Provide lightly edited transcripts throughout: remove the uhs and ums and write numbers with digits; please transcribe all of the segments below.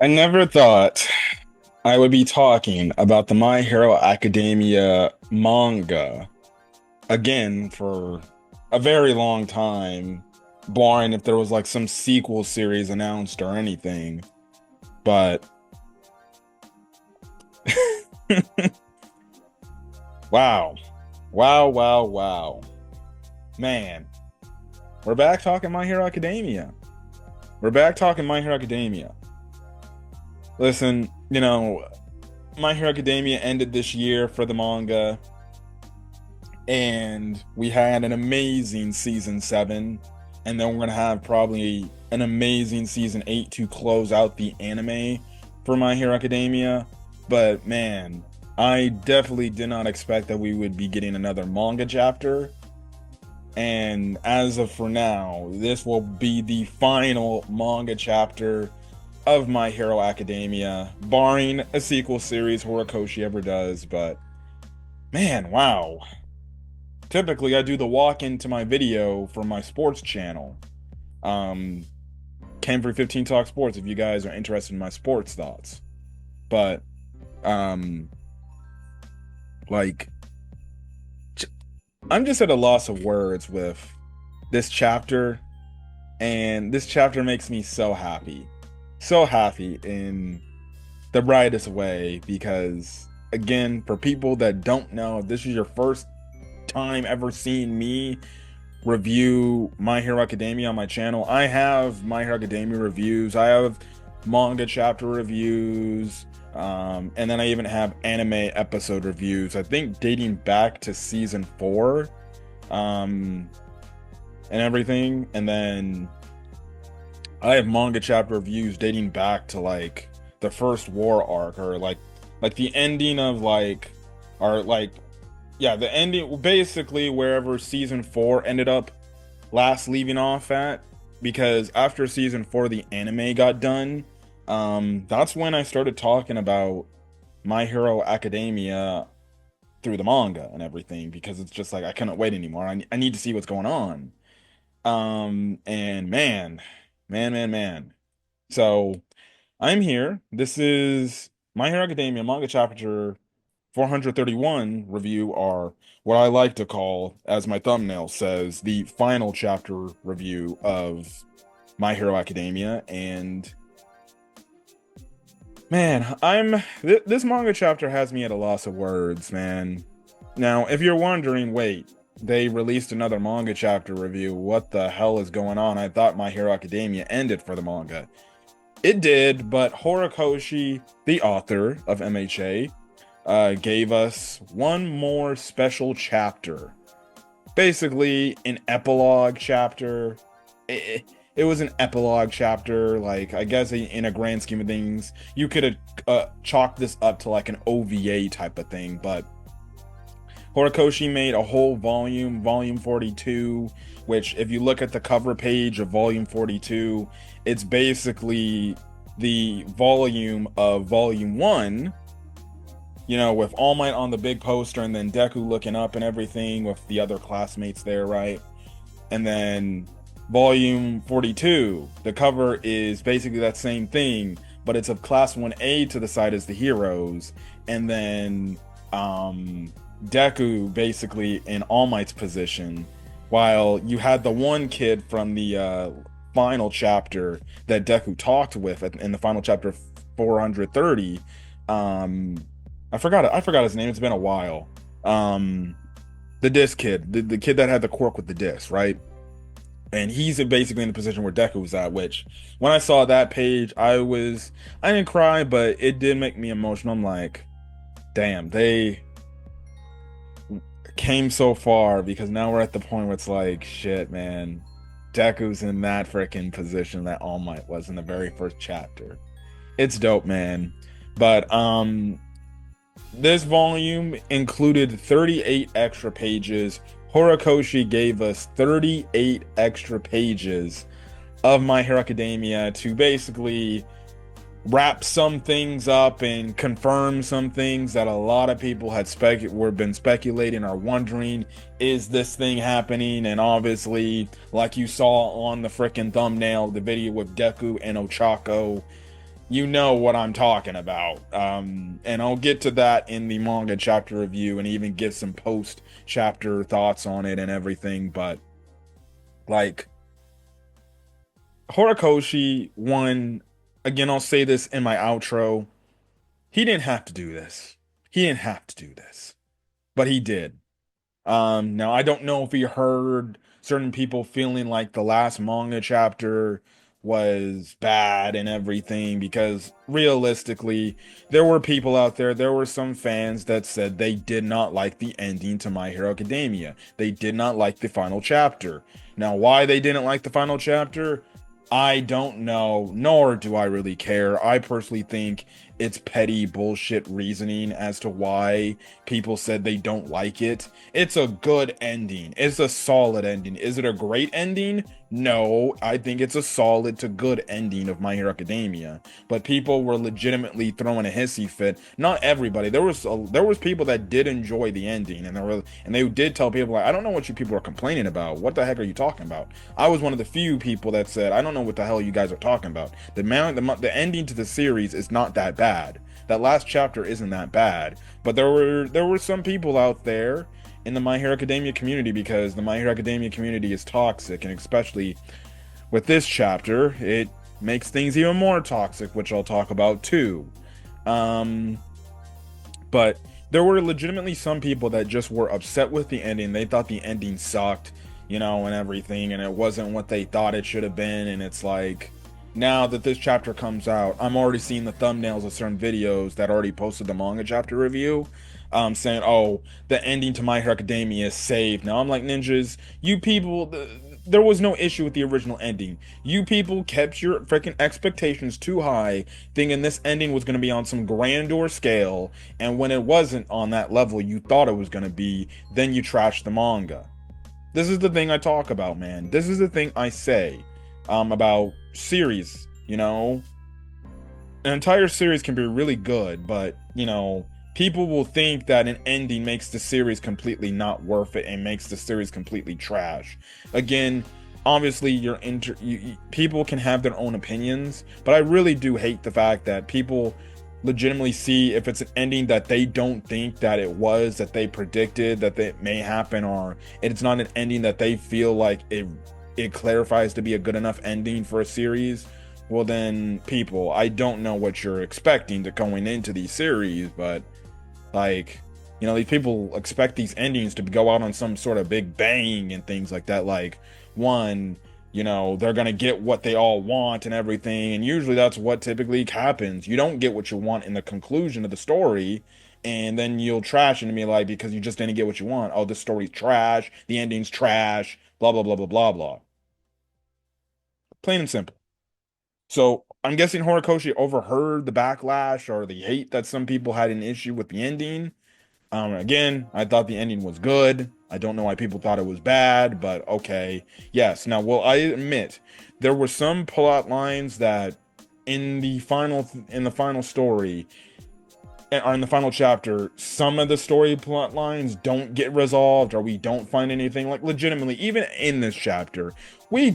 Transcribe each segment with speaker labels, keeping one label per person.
Speaker 1: I never thought I would be talking about the My Hero Academia manga again for a very long time, barring if there was like some sequel series announced or anything. But wow, wow. Man, we're back talking My Hero Academia. We're back talking My Hero Academia. Listen, My Hero Academia ended this year for the manga. And we had an amazing season 7, and then we're gonna have probably an amazing season 8 to close out the anime for My Hero Academia. But man, I definitely did not expect that we would be getting another manga chapter. And as of for now, this will be the final manga chapter of My Hero Academia, barring a sequel series Horikoshi ever does. But man, wow. Typically, I do the walk into my video for my sports channel. Um, Cam315 Talk Sports, if you guys are interested in my sports thoughts. But, um, like, I'm just at a loss of words with this chapter, and this chapter makes me so happy. So happy in the brightest way, because, again, for people that don't know, if this is your first time ever seeing me review My Hero Academia on my channel, I have My Hero Academia reviews, I have manga chapter reviews, and then I even have anime episode reviews, I think dating back to season 4, and everything. And then I have manga chapter reviews dating back to like the first war arc, or like the ending of like, or like, yeah, the ending, basically wherever season 4 ended up last leaving off at, because after season 4 the anime got done. That's when I started talking about My Hero Academia through the manga and everything, because it's just like I couldn't wait anymore. I need to see what's going on. And man. So I'm here. This is My Hero Academia manga chapter 431 review, are what I like to call, as my thumbnail says, the final chapter review of My Hero Academia. And man, this manga chapter has me at a loss of words, man. Now, if you're wondering, wait, they released another manga chapter review, what the hell is going on? I thought My Hero Academia ended for the manga. It did, but Horikoshi, the author of MHA, gave us one more special chapter. Basically, an epilogue chapter. It was an epilogue chapter. Like, I guess in a grand scheme of things, you could have chalked this up to like an OVA type of thing, but Horikoshi made a whole volume, volume 42, which if you look at the cover page of volume 42, it's basically the volume of volume 1, with All Might on the big poster, and then Deku looking up and everything with the other classmates there, right? And then volume 42, the cover is basically that same thing, but it's of class 1A to the side as the heroes, and then Deku basically in All Might's position, while you had the one kid from the final chapter that Deku talked with in the final chapter 430. I forgot his name. It's been a while. The disc kid, the kid that had the quirk with the disc, right? And he's basically in the position where Deku was at, which when I saw that page, I didn't cry, but it did make me emotional. I'm like, damn, they came so far, because now we're at the point where it's like, shit, man, Deku's in that freaking position that All Might was in the very first chapter. It's dope, man. But this volume included 38 extra pages. Horikoshi gave us 38 extra pages of My Hero Academia to basically wrap some things up and confirm some things that a lot of people had been speculating or wondering, is this thing happening? And obviously, like you saw on the freaking thumbnail, the video with Deku and Ochako, you know what I'm talking about. And I'll get to that in the manga chapter review and even give some post chapter thoughts on it and everything. But like Horikoshi, one, again, I'll say this in my outro. He didn't have to do this. He didn't have to do this, but he did. Now I don't know if he heard certain people feeling like the last manga chapter was bad and everything, because realistically, there were people out there, there were some fans that said they did not like the ending to My Hero Academia. They did not like the final chapter. Now, why they didn't like the final chapter, I don't know, nor do I really care. I personally think it's petty bullshit reasoning as to why people said they don't like it. It's a good ending. It's a solid ending. Is it a great ending? No, I think it's a solid to good ending of My Hero Academia. But people were legitimately throwing a hissy fit. Not everybody. There was people that did enjoy the ending, and they did tell people like, I don't know what you people are complaining about. What the heck are you talking about? I was one of the few people that said, I don't know what the hell you guys are talking about. The ending to the series is not that bad. That last chapter isn't that bad. But there were some people out there in the My Hero Academia community, because the My Hero Academia community is toxic, and especially with this chapter, it makes things even more toxic, which I'll talk about too. Um, but there were legitimately some people that just were upset with the ending. They thought the ending sucked, and everything, and it wasn't what they thought it should have been. And it's like, now that this chapter comes out, I'm already seeing the thumbnails of certain videos that already posted the manga chapter review, saying, "Oh, the ending to My Hero Academia is saved." Now I'm like, ninjas, you people, there was no issue with the original ending. You people kept your freaking expectations too high, thinking this ending was going to be on some grandeur scale, and when it wasn't on that level you thought it was going to be, then you trashed the manga. This is the thing I talk about, man. This is the thing I say about series. An entire series can be really good, but people will think that an ending makes the series completely not worth it and makes the series completely trash. Again, obviously people can have their own opinions, but I really do hate the fact that people legitimately see if it's an ending that they don't think that it was, that they predicted that it may happen, or it's not an ending that they feel like it clarifies to be a good enough ending for a series. Well then, people, I don't know what you're expecting to going into these series, but like, these people expect these endings to go out on some sort of big bang and things like that. Like, one, they're gonna get what they all want and everything, and usually that's what typically happens. You don't get what you want in the conclusion of the story, and then you'll trash it and be like, because you just didn't get what you want. Oh, this story's trash, the ending's trash, blah blah blah blah blah blah. Plain and simple. So I'm guessing Horikoshi overheard the backlash or the hate that some people had an issue with the ending. Again, I thought the ending was good. I don't know why people thought it was bad, but okay. Yes. Now, will I admit there were some plot lines that in the final story, or in the final chapter, some of the story plot lines don't get resolved, or we don't find anything. Like, legitimately, even in this chapter, we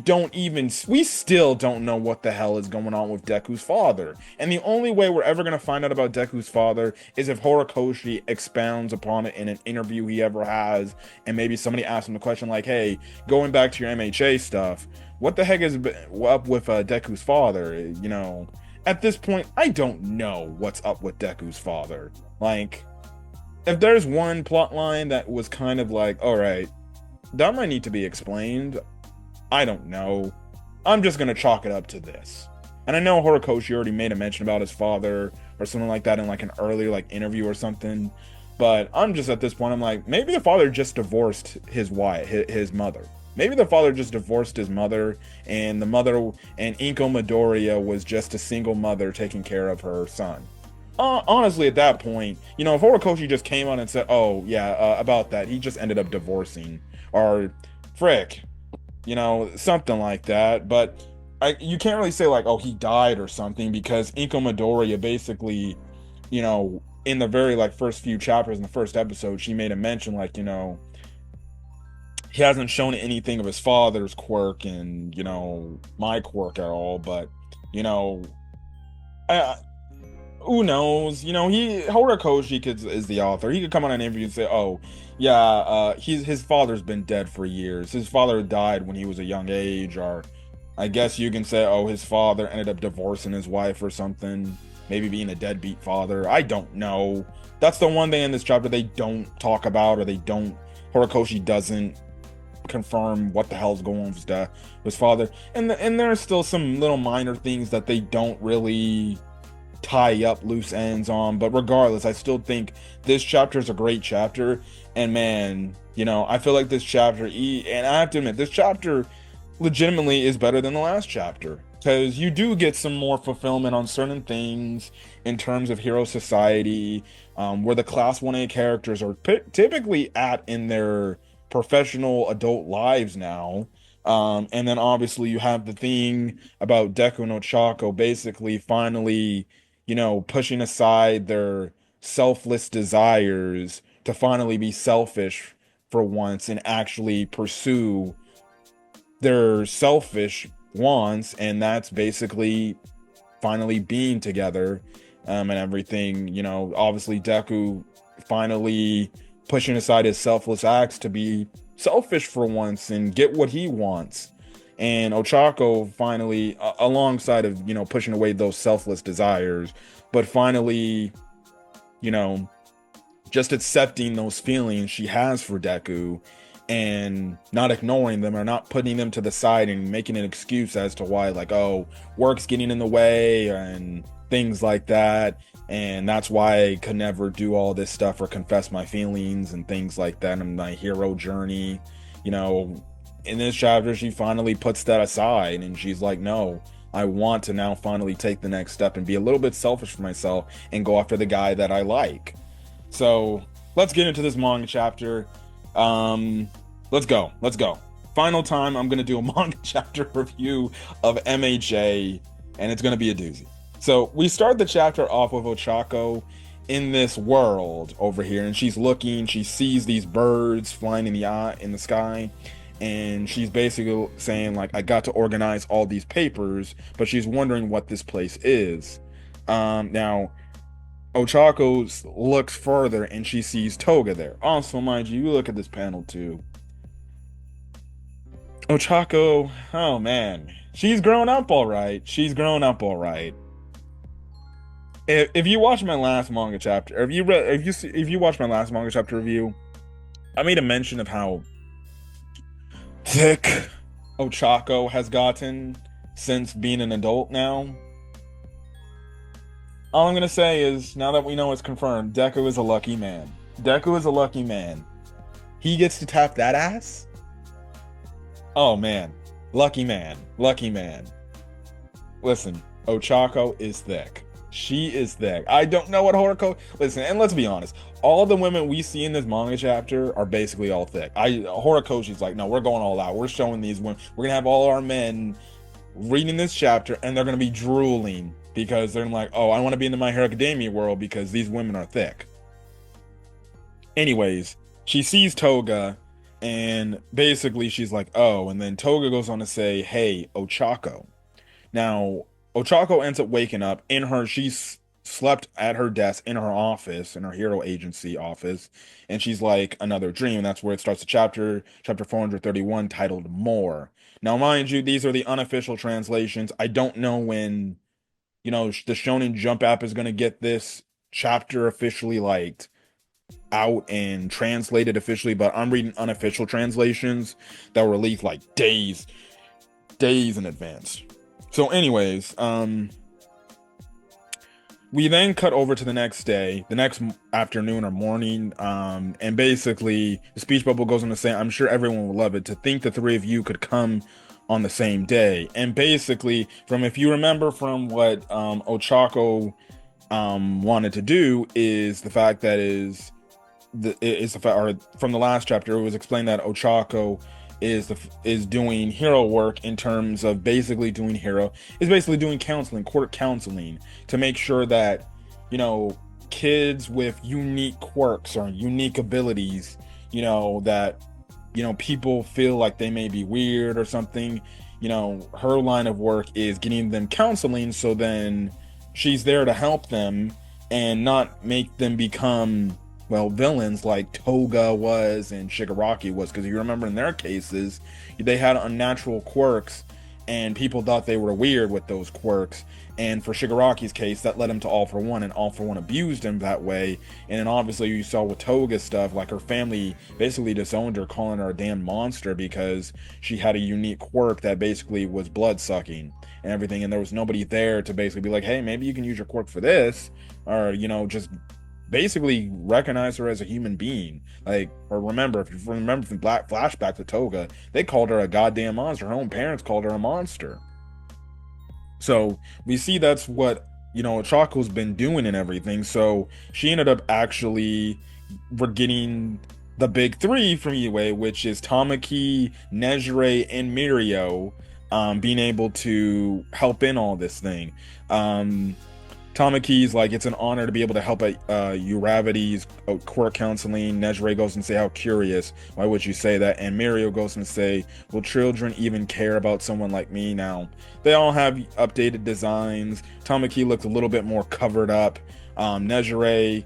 Speaker 1: still don't know what the hell is going on with Deku's father. And the only way we're ever going to find out about Deku's father is if Horikoshi expounds upon it in an interview he ever has, and maybe somebody asks him the question like, hey, going back to your MHA stuff, what the heck is up with Deku's father? At this point, I don't know what's up with Deku's father. Like, if there's one plot line that was kind of like, all right, that might need to be explained, I don't know. I'm just gonna chalk it up to this. And I know Horikoshi already made a mention about his father or something like that in like an earlier like interview or something. But I'm just at this point, I'm like, maybe the father just divorced his wife, his mother. Maybe the father just divorced his mother, and the mother and Inko Midoriya was just a single mother taking care of her son. Honestly, at that point, if Horikoshi just came on and said, "Oh yeah, about that, he just ended up divorcing," or "Frick," something like that. But you can't really say like, "Oh, he died" or something, because Inko Midoriya basically, in the very like first few chapters in the first episode, she made a mention like, he hasn't shown anything of his father's quirk and my quirk at all, but you know I, who knows? You know, Horikoshi is the author. He could come on an interview and say, "Oh, yeah, his father's been dead for years. His father died when he was a young age," or I guess you can say, "Oh, his father ended up divorcing his wife or something, maybe being a deadbeat father." I don't know. That's the one thing in this chapter they don't talk about, or they don't. Horikoshi doesn't confirm what the hell's going on with his father, and there are still some little minor things that they don't really tie up loose ends on. But regardless, I still think this chapter is a great chapter. And man, you know, I feel like this chapter, and I have to admit, this chapter legitimately is better than the last chapter, because you do get some more fulfillment on certain things in terms of hero society, where the class 1A characters are typically at in their professional adult lives now. And then obviously you have the thing about Deku and Ochako basically finally, you know, pushing aside their selfless desires to finally be selfish for once and actually pursue their selfish wants, and that's basically finally being together, and everything. You know, obviously Deku finally pushing aside his selfless acts to be selfish for once and get what he wants, and Ochako finally, alongside of, you know, pushing away those selfless desires, but finally, you know, just accepting those feelings she has for Deku and not ignoring them or not putting them to the side and making an excuse as to why, like, oh, work's getting in the way and things like that. And that's why I could never do all this stuff or confess my feelings and things like that in my hero journey. You know, in this chapter, she finally puts that aside and she's like, no, I want to now finally take the next step and be a little bit selfish for myself and go after the guy that I like. So let's get into this manga chapter. Let's go. Final time, I'm gonna do a manga chapter review of MHA, and it's gonna be a doozy. So we start the chapter off with Ochako in this world over here, and she's looking. She sees these birds flying in the sky, and she's basically saying, like, I got to organize all these papers, but she's wondering what this place is. Now Ochako looks further and she sees Toga there. Also, mind you, you look at this panel too. Ochako, oh man, she's grown up all right. If you watch my last manga chapter, or if you watch my last manga chapter review, I made a mention of how thick Ochako has gotten since being an adult now. All I'm gonna say is, now that we know it's confirmed, Deku is a lucky man. He gets to tap that ass? Oh man. Lucky man. Listen, Ochako is thick. She is thick. I don't know what Horikoshi... Listen, and let's be honest, all the women we see in this manga chapter are basically all thick. Horikoshi's like, no, we're going all out. We're showing these women. We're gonna have all our men reading this chapter, and they're gonna be drooling because they're like, oh, I want to be in the My Hero Academia world because these women are thick. Anyways, she sees Toga, and basically she's like, oh, and then Toga goes on to say, hey, Ochako. Now, Ochako ends up waking up in her, she's slept at her desk in her office, in her hero agency office, and she's like, another dream. That's where it starts the chapter 431, titled More. Now, mind you, these are the unofficial translations. I don't know when, you know, the Shonen Jump app is going to get this chapter officially, like, out and translated officially, but I'm reading unofficial translations that were released like days in advance. So anyways, we then cut over to the next day, the next afternoon or morning, and basically the speech bubble goes on to say, I'm sure everyone would love it to think the three of you could come on the same day. And basically, if you remember from what Ochako wanted to do, is the fact that from the last chapter, it was explained that Ochako is doing hero work in terms of basically doing counseling, court counseling, to make sure that, you know, kids with unique quirks or unique abilities, you know, that, you know, people feel like they may be weird or something, you know, her line of work is getting them counseling, so then she's there to help them and not make them become, well, villains like Toga was and Shigaraki was. Because you remember in their cases, they had unnatural quirks, and people thought they were weird with those quirks. And for Shigaraki's case, that led him to All For One, and All For One abused him that way. And then obviously you saw with Toga's stuff, like her family basically disowned her, calling her a damn monster because she had a unique quirk that basically was blood sucking and everything. And there was nobody there to basically be like, hey, maybe you can use your quirk for this, or, you know, just basically recognize her as a human being. Like, or remember, if you remember from Black Flashback to Toga, they called her a goddamn monster. Her own parents called her a monster. So we see that's what, you know, Chaco's been doing and everything. So she ended up actually, we're getting the big three from UA, which is Tamaki, Nejire, and Mirio, being able to help in all this thing. Tamaki's like, it's an honor to be able to help at Uravity's court counseling. Nejire goes and say, how curious. Why would you say that? And Mirio goes and say, will children even care about someone like me now? They all have updated designs. Tamaki looks a little bit more covered up. Nejire,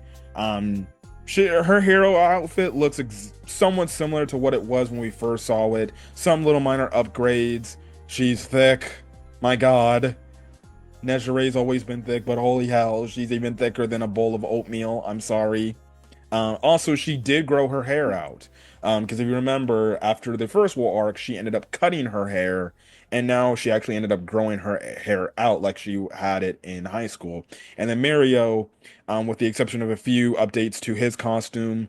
Speaker 1: her hero outfit looks somewhat similar to what it was when we first saw it. Some little minor upgrades. She's thick. My God. Nejire's always been thick, but holy hell, she's even thicker than a bowl of oatmeal. I'm sorry. Also, she did grow her hair out. Because if you remember, after the first war arc, she ended up cutting her hair, and now she actually ended up growing her hair out like she had it in high school. And then Mario, with the exception of a few updates to his costume,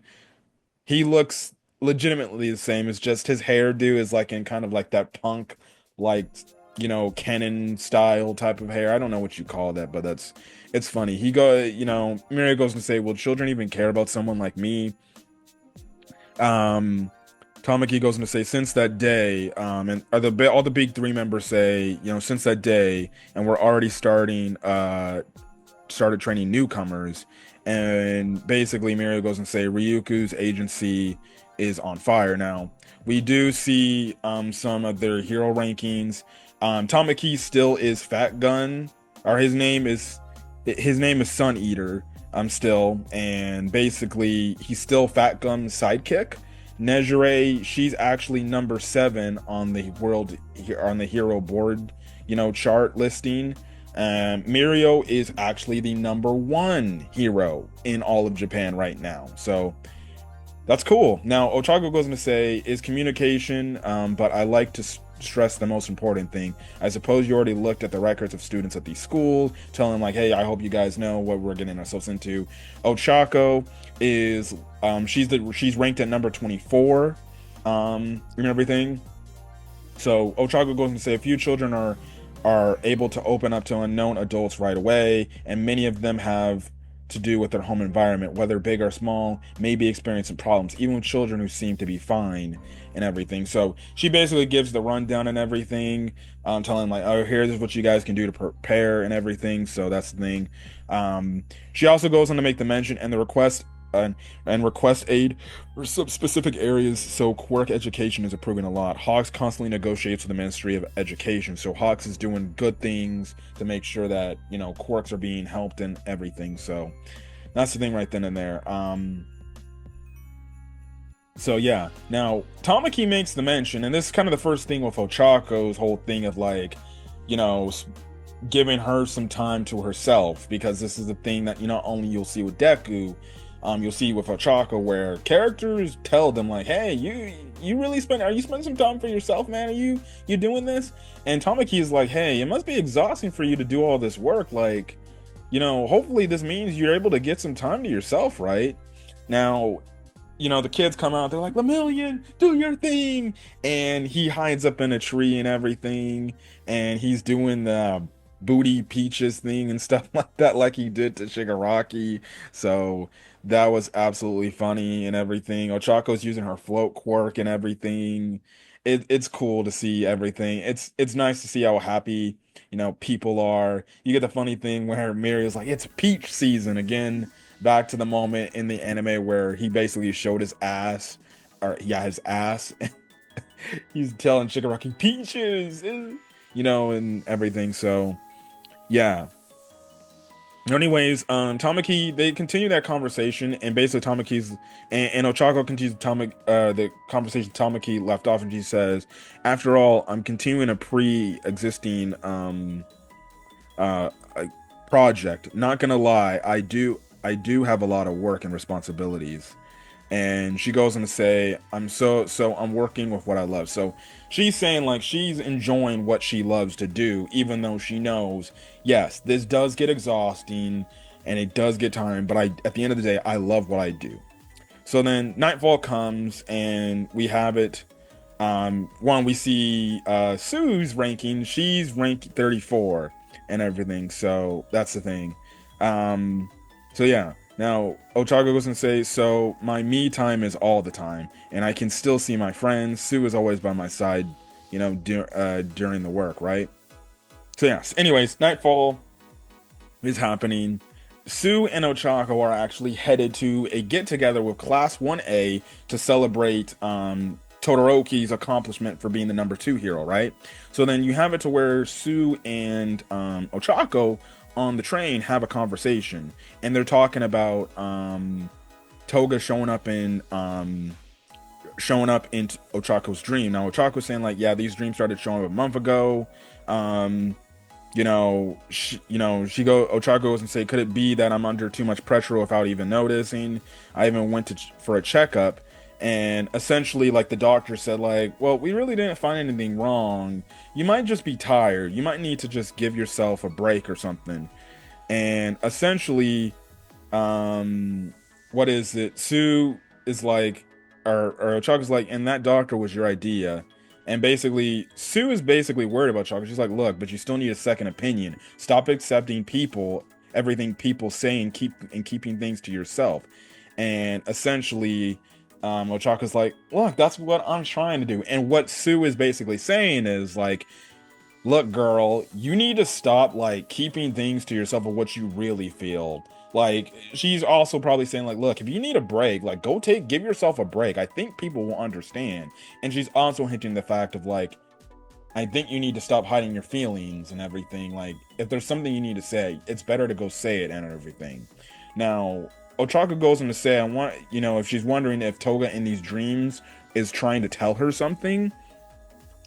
Speaker 1: he looks legitimately the same. It's just his hairdo is like in kind of like that punk, like, you know, Kennen style type of hair. I don't know what you call that, but it's funny. You know, Mario goes and say, will children even care about someone like me? Tamaki goes into say, since that day, and all the big three members say, you know, since that day, and we're already started training newcomers. And basically Mario goes and say Ryuku's agency is on fire now. We do see some of their hero rankings. Tamaki still is Fat Gun, or his name is Sun Eater. Still, and basically he's still Fat Gun's sidekick. Nejire, she's actually number 7 on the hero board, you know, chart listing. Mirio is actually the number 1 hero in all of Japan right now. So that's cool. Now, Ochako goes on to say, is communication, but I like to stress the most important thing. I suppose you already looked at the records of students at these schools, telling them like, hey, I hope you guys know what we're getting ourselves into. Ochako is, she's ranked at number 24, and everything. So Ochako goes and say a few children are able to open up to unknown adults right away, and many of them have to do with their home environment, whether big or small, may be experiencing problems, even with children who seem to be fine and everything. So she basically gives the rundown and everything, telling like, oh, here's what you guys can do to prepare and everything. So that's the thing. She also goes on to make the mention and the request and request aid for some specific areas. So quirk education is improving a lot. Hawks constantly negotiates with the Ministry of Education, so Hawks is doing good things to make sure that, you know, quirks are being helped and everything. So that's the thing right then and there. So yeah, now Tamaki makes the mention, and this is kind of the first thing with Ochako's whole thing of like, you know, giving her some time to herself, because this is the thing that, you know, only you'll see with Deku, you'll see with Ochako, where characters tell them like, hey, are you spending some time for yourself, man? Are you doing this? And Tamaki is like, hey, it must be exhausting for you to do all this work. Like, you know, hopefully this means you're able to get some time to yourself, right? Now, you know, the kids come out, they're like, Lemillion, do your thing. And he hides up in a tree and everything, and he's doing the booty peaches thing and stuff like that, like he did to Shigaraki. So that was absolutely funny and everything. Ochako's using her float quirk and everything. It's cool to see everything. It's nice to see how happy, you know, people are. You get the funny thing where Mirio's like, it's peach season again. Back to the moment in the anime where he basically showed his ass, or yeah, his ass. He's telling Shigaraki peaches, you know, and everything. So yeah, Anyways, Tamaki, they continue that conversation, and basically Tamaki's and Ochako continues the conversation Tamaki left off, and she says, "After all, I'm continuing a pre-existing a project. Not gonna lie, I do have a lot of work and responsibilities." And she goes on to say, I'm working with what I love. So she's saying like she's enjoying what she loves to do, even though she knows, yes, this does get exhausting and it does get tiring, but I at the end of the day, I love what I do. So then nightfall comes and we have it. One, we see Sue's ranking. She's ranked 34 and everything. So that's the thing. Um, so yeah. Now Ochaga goes and says, so my me time is all the time, and I can still see my friends. Sue is always by my side, during the work, right? So yes. Anyways, nightfall is happening. Sue and Ochako are actually headed to a get together with Class 1A to celebrate Todoroki's accomplishment for being the number two hero, right? So then you have it to where Sue and Ochako on the train have a conversation, and they're talking about Toga showing up in Ochako's dream. Now Ochako's saying like, yeah, these dreams started showing up a month ago. Um, Ochako goes and say, could it be that I'm under too much pressure without even noticing? I even went for a checkup, and essentially, like the doctor said, like, well, we really didn't find anything wrong. You might just be tired. You might need to just give yourself a break or something. And essentially, um, what is it? Sue is like, or Chuck is like, and that doctor was your idea. And basically, Sue is basically worried about Chuck. She's like, look, but you still need a second opinion. Stop accepting everything people say, and keeping things to yourself. And essentially, Ochaka's like, look, that's what I'm trying to do. And what Sue is basically saying is like, look, girl, you need to stop like keeping things to yourself of what you really feel. Like she's also probably saying like, look, if you need a break, like give yourself a break. I think people will understand. And she's also hinting the fact of like, I think you need to stop hiding your feelings and everything. Like if there's something you need to say, it's better to go say it and everything. Now, Ochaka goes on to say, if she's wondering if Toga in these dreams is trying to tell her something,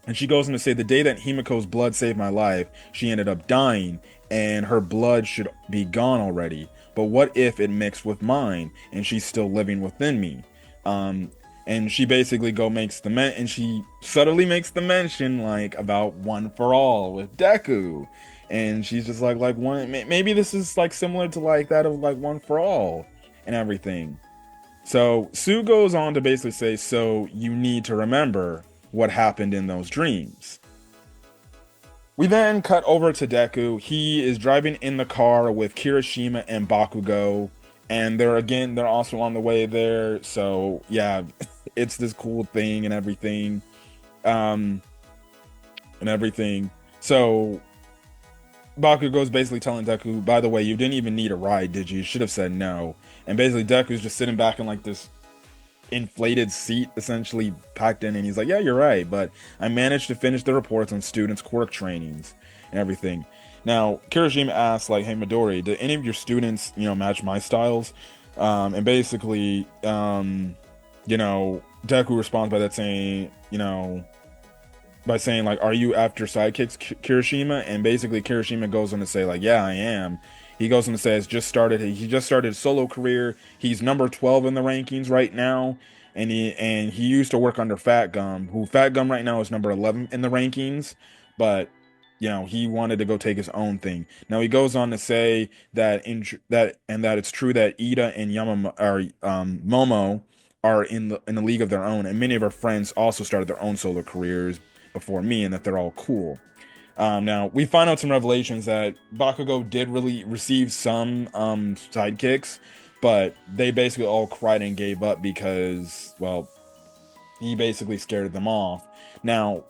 Speaker 1: and she goes on to say, the day that Himiko's blood saved my life, she ended up dying, and her blood should be gone already. But what if it mixed with mine, and she's still living within me? Um, and she basically and she subtly makes the mention like about one for all with Deku, and she's just like one. Maybe this is like similar to like that of like one for all and everything. So Sue goes on to basically say, so you need to remember what happened in those dreams. We then cut over to Deku. He is driving in the car with Kirishima and Bakugo, and they're also on the way there. So yeah, it's this cool thing and everything. Um and everything. So Bakugo's basically telling Deku, by the way, you didn't even need a ride, did you? You should have said no. And basically Deku's just sitting back in like this inflated seat essentially packed in, and he's like, yeah, you're right, but I managed to finish the reports on students' quirk trainings and everything. Now Kirishima asks like, hey Midori, do any of your students match my styles? And basically Deku responds by that saying like, are you after sidekicks, Kirishima? And basically Kirishima goes on to say like, yeah, I am. He goes on to say he just started his solo career. He's number 12 in the rankings right now. And he used to work under Fat Gum, who Fat Gum right now is number 11 in the rankings, but he wanted to go take his own thing. Now he goes on to say that that it's true that Ida and Momo are in the league of their own, and many of our friends also started their own solo careers before me, and that they're all cool. Now we find out some revelations that Bakugo did really receive some sidekicks, but they basically all cried and gave up because, well, he basically scared them off. Now,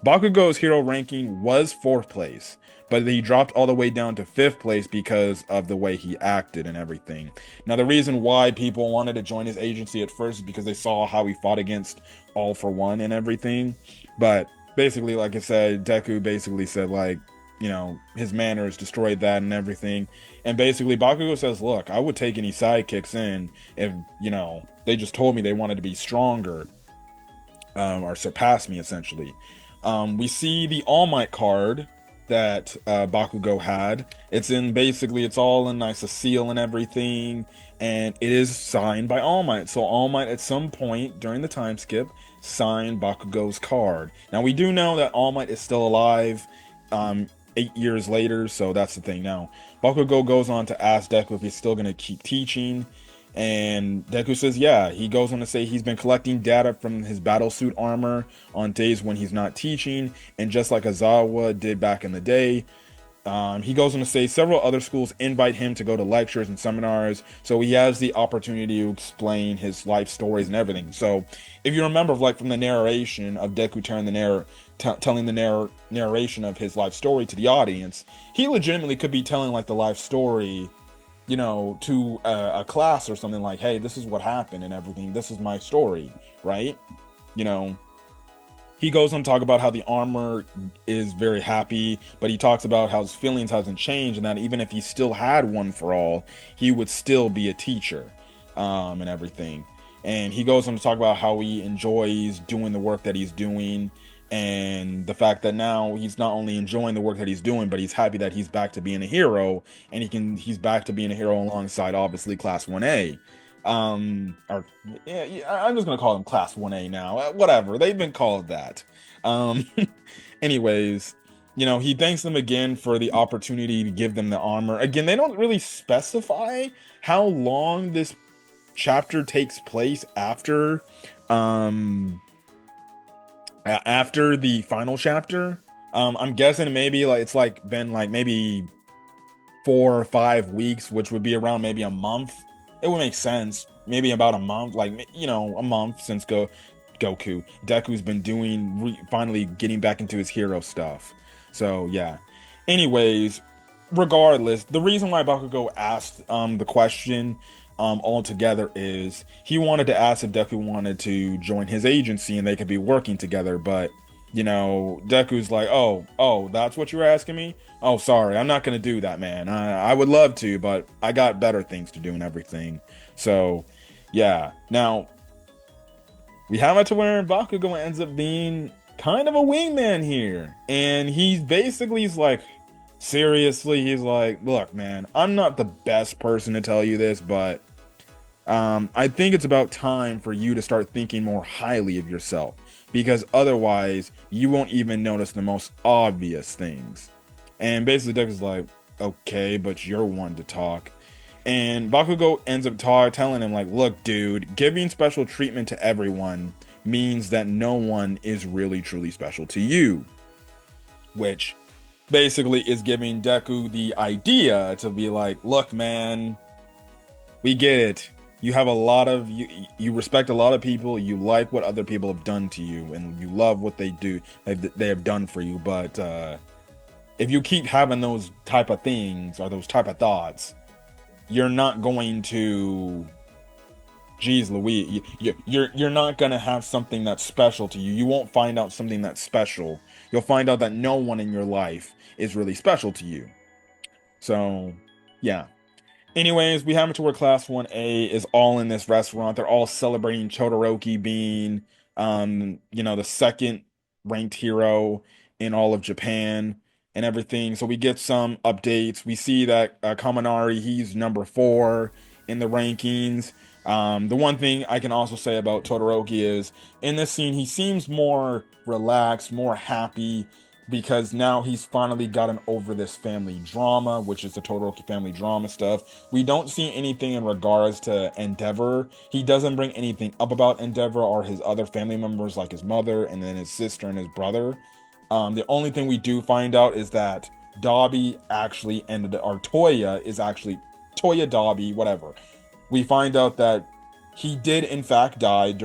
Speaker 1: Bakugo's hero ranking was 4th place, but he dropped all the way down to 5th place because of the way he acted and everything. Now, the reason why people wanted to join his agency at first is because they saw how he fought against All for One and everything. But basically, like I said, Deku basically said, like, his manners destroyed that and everything. And basically Bakugo says, look, I would take any sidekicks in if, they just told me they wanted to be stronger, or surpass me essentially. We see the All Might card that Bakugo had. It's all in nice, a seal and everything, and it is signed by All Might. So All Might at some point during the time skip signed Bakugo's card. Now we do know that All Might is still alive, 8 years later, so that's the thing. Now Bakugo goes on to ask Deku if he's still gonna keep teaching. And Deku says, yeah. He goes on to say he's been collecting data from his battlesuit armor on days when he's not teaching, and just like Azawa did back in the day. He goes on to say several other schools invite him to go to lectures and seminars, so he has the opportunity to explain his life stories and everything. So, if you remember, like from the narration of Deku telling the narration of his life story to the audience, he legitimately could be telling like the life story, to a class or something, like, hey, this is what happened and everything. This is my story, right? You know, he goes on to talk about how the armor is very happy, but he talks about how his feelings hasn't changed, and that even if he still had one for all, he would still be a teacher, and everything. And he goes on to talk about how he enjoys doing the work that he's doing, and the fact that now he's not only enjoying the work that he's doing, but he's happy that he's back to being a hero, and he's back to being a hero alongside obviously Class 1A. Or yeah, I'm just gonna call him Class 1A now. Whatever, they've been called that. Um, anyways, he thanks them again for the opportunity to give them the armor. Again, they don't really specify how long this chapter takes place um after the final chapter. I'm guessing maybe like it's like been like maybe 4 or 5 weeks, which would be around maybe a month. It would make sense. Maybe about a month, like, a month since Goku. Deku's been finally getting back into his hero stuff. So, yeah. Anyways, regardless, the reason why Bakugo asked the question altogether is he wanted to ask if Deku wanted to join his agency and they could be working together, but Deku's like, oh, that's what you're asking me? Oh, sorry, I'm not gonna do that, man. I would love to, but I got better things to do and everything. So, yeah. Now, we have it to where Bakugo ends up being kind of a wingman here. And he's like, seriously, he's like, look, man, I'm not the best person to tell you this, but I think it's about time for you to start thinking more highly of yourself, because otherwise you won't even notice the most obvious things. And basically Deku's like, okay, but you're one to talk. And Bakugo ends up telling him like, look, dude, giving special treatment to everyone means that no one is really truly special to you, which basically is giving Deku the idea to be like, look, man, we get it. You have you respect a lot of people, you like what other people have done to you, and you love what they have done for you, but if you keep having those type of things or those type of thoughts, you're not going to, geez Louise, you're not gonna have something that's special to you. You won't find out something that's special. You'll find out that no one in your life is really special to you. So, yeah. Anyways, we happen to where Class 1A is all in this restaurant. They're all celebrating Todoroki being, the second ranked hero in all of Japan and everything. So we get some updates. We see that Kaminari, he's number 4 in the rankings. The one thing I can also say about Todoroki is in this scene, he seems more relaxed, more happy, because now he's finally gotten over this family drama, which is the Todoroki family drama stuff. We don't see anything in regards to Endeavor. He doesn't bring anything up about Endeavor or his other family members, like his mother and then his sister and his brother. The only thing we do find out is that Dobby actually ended, or Toya is actually, Toya Dobby, whatever. We find out that he did in fact die at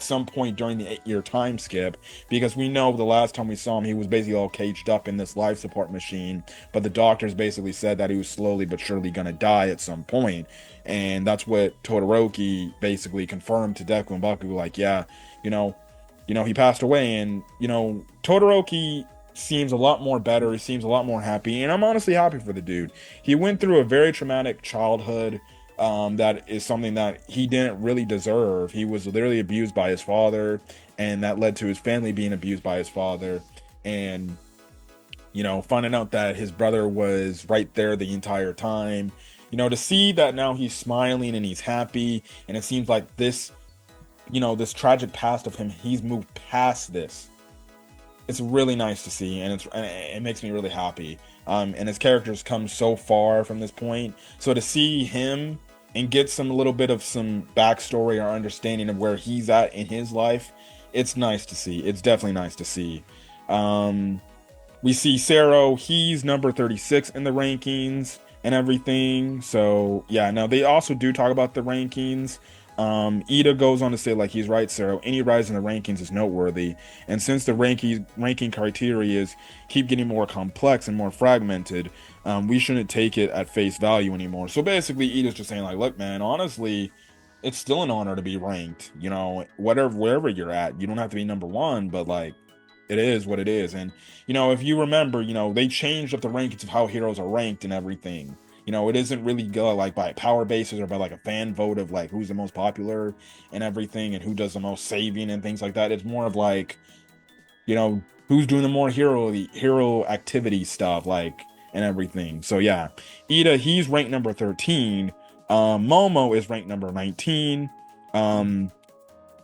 Speaker 1: some point during the 8-year time skip, because we know the last time we saw him, he was basically all caged up in this life support machine, but the doctors basically said that he was slowly but surely gonna die at some point. And that's what Todoroki basically confirmed to Deku and Baku, like, yeah, he passed away. And Todoroki seems a lot more better. He seems a lot more happy, and I'm honestly happy for the dude. He went through a very traumatic childhood. That is something that he didn't really deserve. He was literally abused by his father, and that led to his family being abused by his father. And finding out that his brother was right there the entire time. To see that now he's smiling and he's happy, and it seems like this tragic past of him, he's moved past this. It's really nice to see, and it makes me really happy. And his character's come so far from this point, so to see him and get some little bit of some backstory or understanding of where he's at in his life, it's nice to see. It's definitely nice to see. We see Sero, he's number 36 in the rankings and everything. So yeah, now they also do talk about the rankings. Ida goes on to say, like, he's right, Sero, any rise in the rankings is noteworthy. And since the ranking criteria is keep getting more complex and more fragmented, we shouldn't take it at face value anymore. So basically, Ida's just saying, like, look, man, honestly, it's still an honor to be ranked. Wherever you're at, you don't have to be number one, but like, it is what it is. And if you remember, they changed up the rankings of how heroes are ranked and everything. It isn't really go like by power bases or by like a fan vote of like who's the most popular and everything and who does the most saving and things like that. It's more of like, who's doing the more hero activity stuff, like, and everything. So yeah, Ida, he's ranked number 13. Momo is ranked number 19.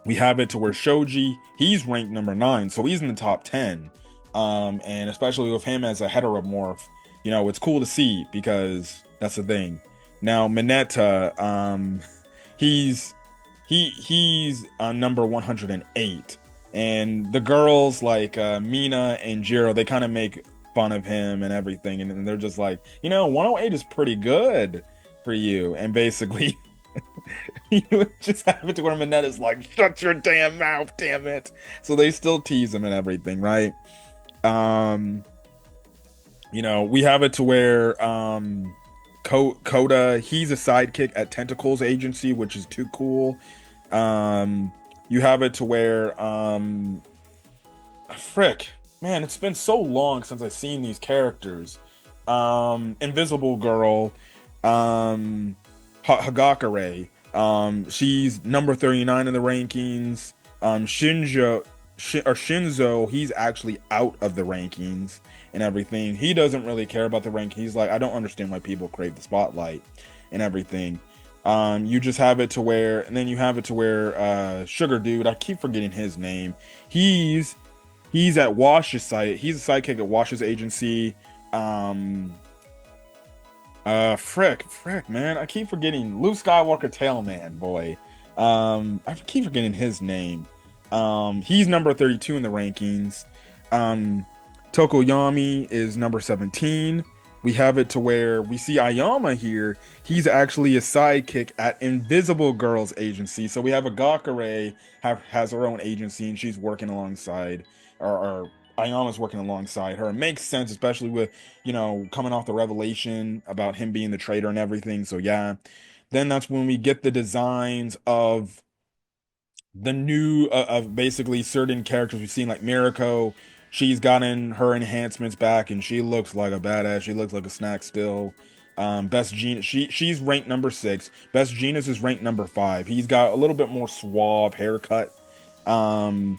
Speaker 1: We have it to where Shoji, he's ranked number 9, so he's in the top 10. And especially with him as a heteromorph, it's cool to see, because that's the thing. Now Mineta, he's on number 108, and the girls like Mina and Jiro, they kind of make fun of him and everything, and they're just like, 108 is pretty good for you, and basically you just have it to where Mineta's like, shut your damn mouth, damn it. So they still tease him and everything, right? We have it to where Koda, he's a sidekick at Tentacles Agency, which is too cool. You have it to where frick, man, it's been so long since I've seen these characters. Invisible Girl, Hagakure, she's number 39 in the rankings. Shinzo, he's actually out of the rankings and everything. He doesn't really care about the rank. He's like, I don't understand why people crave the spotlight and everything. You just have it to where, and then you have it to where Sugar Dude, I keep forgetting his name. He's at Wash's site. He's a sidekick at Wash's agency. Frick, man, I keep forgetting Luke Skywalker Tailman boy. I keep forgetting his name. He's number 32 in the rankings. Tokoyami is number 17. We have it to where we see Ayama here. He's actually a sidekick at Invisible Girls Agency. So we have a Gakure has her own agency, and she's working alongside, or Ayama's working alongside her. It makes sense, especially with, coming off the revelation about him being the traitor and everything. So yeah, then that's when we get the designs of the new of basically certain characters we've seen, like Mirako. She's gotten her enhancements back, and she looks like a badass. She looks like a snack still. Best Genius, she's ranked number 6. Best Genius is ranked number 5. He's got a little bit more suave haircut. Gang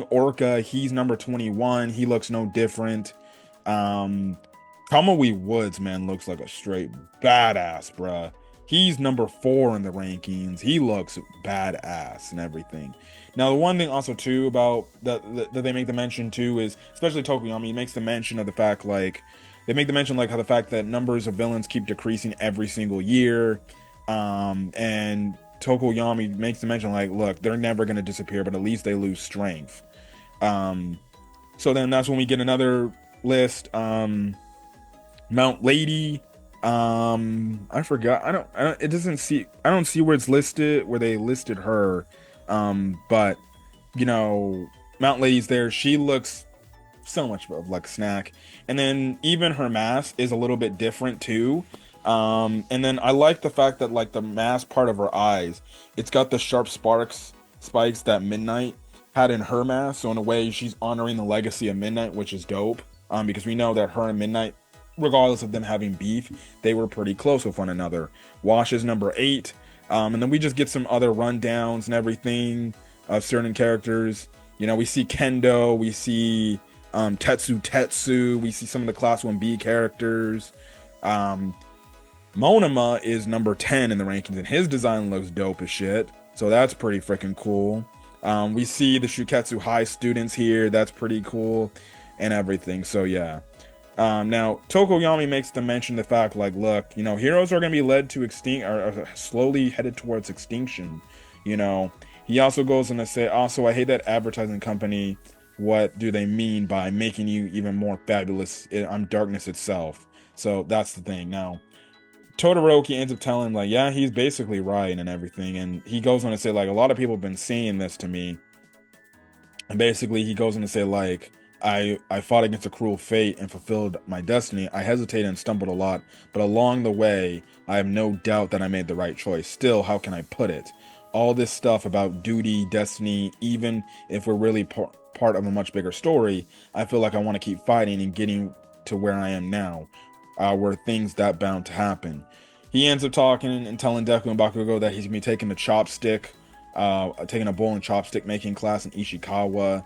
Speaker 1: Orca, he's number 21. He looks no different. Kamui Woods, man, looks like a straight badass, bruh. He's number 4 in the rankings. He looks badass and everything. Now, the one thing also too about that they make the mention too is, especially Tokoyami, makes the mention of the fact, like, they make the mention like how the fact that numbers of villains keep decreasing every single year, and Tokoyami makes the mention like, look, they're never gonna disappear, but at least they lose strength. So then that's when we get another list. Mount Lady. I forgot. I don't. It doesn't see. I don't see where it's listed, where they listed her. But Mount Lady's there. She looks so much of like a snack, and then even her mask is a little bit different too. And then I like the fact that, like, the mask part of her eyes, it's got the sharp spikes that Midnight had in her mask. So in a way, she's honoring the legacy of Midnight, which is dope. Because we know that her and Midnight, regardless of them having beef, they were pretty close with one another. Wash is number 8. And then we just get some other rundowns and everything of certain characters. You know, we see Kendo, we see Tetsu, we see some of the Class 1B characters. Um, Monoma is number 10 in the rankings, and his design looks dope as shit. So that's pretty freaking cool. We see the Shuketsu High students here. That's pretty cool and everything. So yeah. Now, Tokoyami makes to mention the fact, like, look, you know, heroes are going to be led to extinct, or slowly headed towards extinction. You know, he also goes on to say, also, I hate that advertising company. What do they mean by making you even more fabulous? I'm darkness itself. So that's the thing. Now, Todoroki ends up telling him, like, yeah, he's basically right and everything. And he goes on to say, like, a lot of people have been saying this to me. And basically, he goes on to say, like, I fought against a cruel fate and fulfilled my destiny. I hesitated and stumbled a lot, but along the way, I have no doubt that I made the right choice. Still, how can I put it? All this stuff about duty, destiny, even if we're really part of a much bigger story, I feel like I want to keep fighting and getting to where I am now, where things that bound to happen. He ends up talking and telling Deku and Bakugo that he's gonna be taking taking a bowl and chopstick making class in Ishikawa.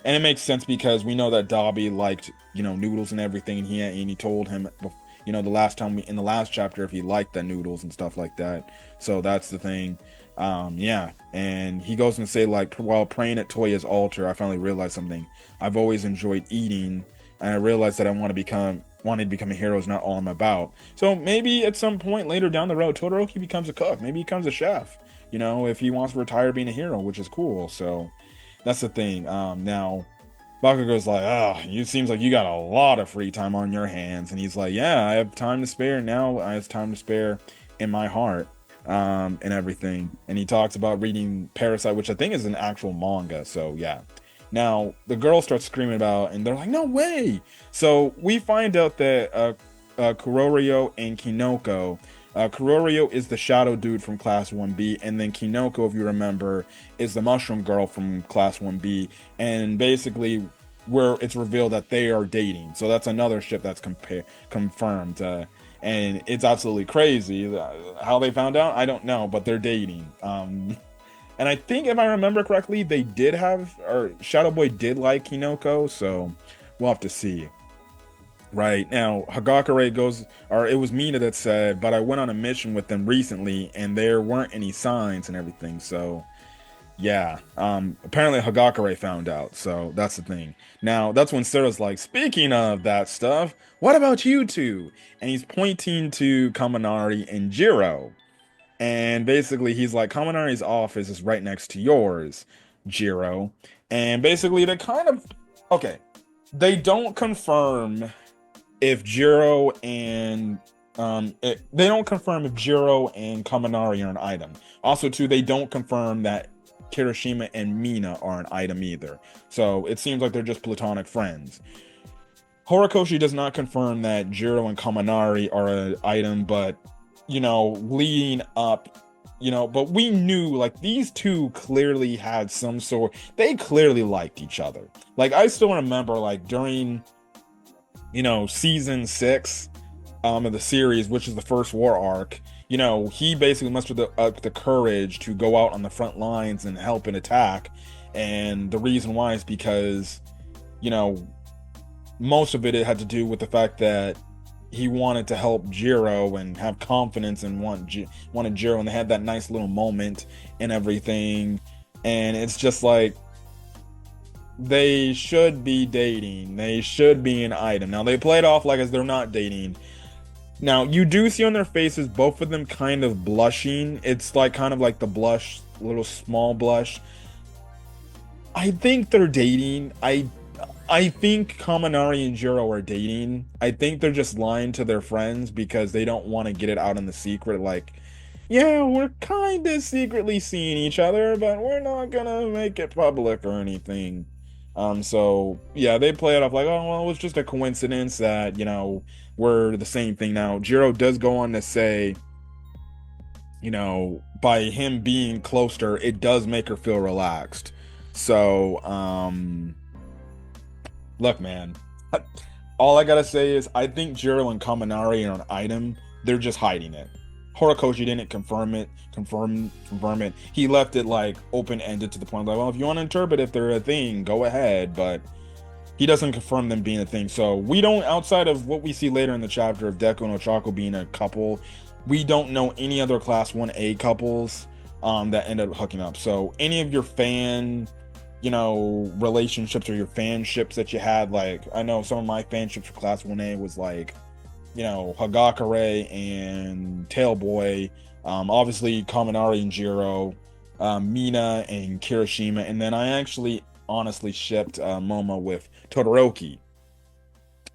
Speaker 1: And it makes sense because we know that Dabi liked, you know, noodles and everything, and he told him, you know, the last time in the last chapter if he liked the noodles and stuff like that. So that's the thing. Yeah, and he goes and say, like, while praying at Toya's altar, I finally realized something. I've always enjoyed eating, and I realized that I wanted to become a hero is not all I'm about. So maybe at some point later down the road, Todoroki becomes a cook. Maybe he becomes a chef. You know, if he wants to retire being a hero, which is cool. So that's the thing. Now, Bakugo's like, it seems like you got a lot of free time on your hands. And he's like, yeah, I have time to spare. Now I have time to spare in my heart, and everything. And he talks about reading Parasite, which I think is an actual manga. So yeah. Now, the girl starts screaming about, and they're like, no way! So we find out that Kurorio and Kinoko, Kurorio is the shadow dude from Class 1B, and then Kinoko, if you remember, is the mushroom girl from Class 1B, and basically where it's revealed that they are dating. So that's another ship that's confirmed, and it's absolutely crazy. How they found out, I don't know, but they're dating. And I think, if I remember correctly, they did have, or Shadow Boy did like Kinoko, so we'll have to see. Right now, Hagakure goes, or it was Mina that said, but I went on a mission with them recently, and there weren't any signs and everything, so yeah. Apparently Hagakure found out, so that's the thing. Now, that's when Sera's like, speaking of that stuff, what about you two? And he's pointing to Kaminari and Jiro. And basically, he's like, Kaminari's office is right next to yours, Jiro. And basically, okay, they don't confirm if Jiro and they don't confirm if Jiro and Kaminari are an item. Also, too, they don't confirm that Kirishima and Mina are an item either. So it seems like they're just platonic friends. Horikoshi does not confirm that Jiro and Kaminari are an item, but you know, leading up, you know, but we knew, like, these two clearly had some sort, they clearly liked each other. Like, I still remember, like, during, you know, season 6 of the series, which is the first war arc, you know, he basically mustered the courage to go out on the front lines and help and attack. And the reason why is because, you know, most of it had to do with the fact that he wanted to help Jiro and have confidence and wanted Jiro, and they had that nice little moment and everything. And it's just like, they should be dating. They should be an item. Now, they play it off like as they're not dating. Now, you do see on their faces, both of them kind of blushing. It's like kind of like the blush, little small blush. I think they're dating. I think Kaminari and Jiro are dating. I think they're just lying to their friends because they don't want to get it out in the secret. Like, yeah, we're kind of secretly seeing each other, but we're not gonna make it public or anything. So yeah, they play it off like, oh, well, it was just a coincidence that, you know, we're the same thing now. Jiro does go on to say, you know, by him being closer, it does make her feel relaxed. So, look, man, all I gotta say is I think Jiro and Kaminari are an item. They're just hiding it. Horikoshi didn't confirm it. He left it like open ended to the point like, well, if you want to interpret if they're a thing, go ahead. But he doesn't confirm them being a thing. So we don't, outside of what we see later in the chapter of Deku and Ochako being a couple, we don't know any other class 1A couples that end up hooking up. So any of your fan, relationships or your fanships that you had, like I know some of my fanships for class 1A was like, Hagakure and Tailboy, obviously Kaminari and Jiro, Mina and Kirishima, and then I actually honestly shipped Momo with Todoroki.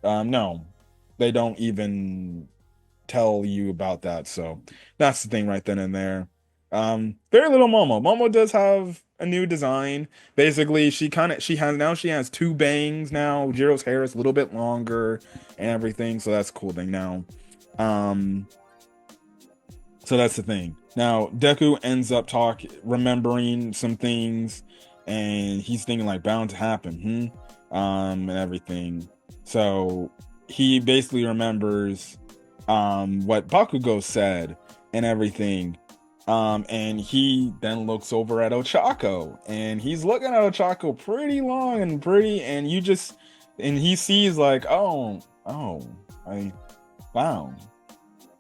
Speaker 1: No, they don't even tell you about that, so that's the thing right then and there. Very little Momo. Momo does have a new design. Basically, she has two bangs now. Jiro's hair is a little bit longer and everything, so that's a cool thing now. Um, so that's the thing. Now, Deku ends up remembering some things, and he's thinking like bound to happen, and everything. So he basically remembers what Bakugo said and everything. And he then looks over at Ochako, and he's looking at Ochako pretty long and he sees like, oh, I found.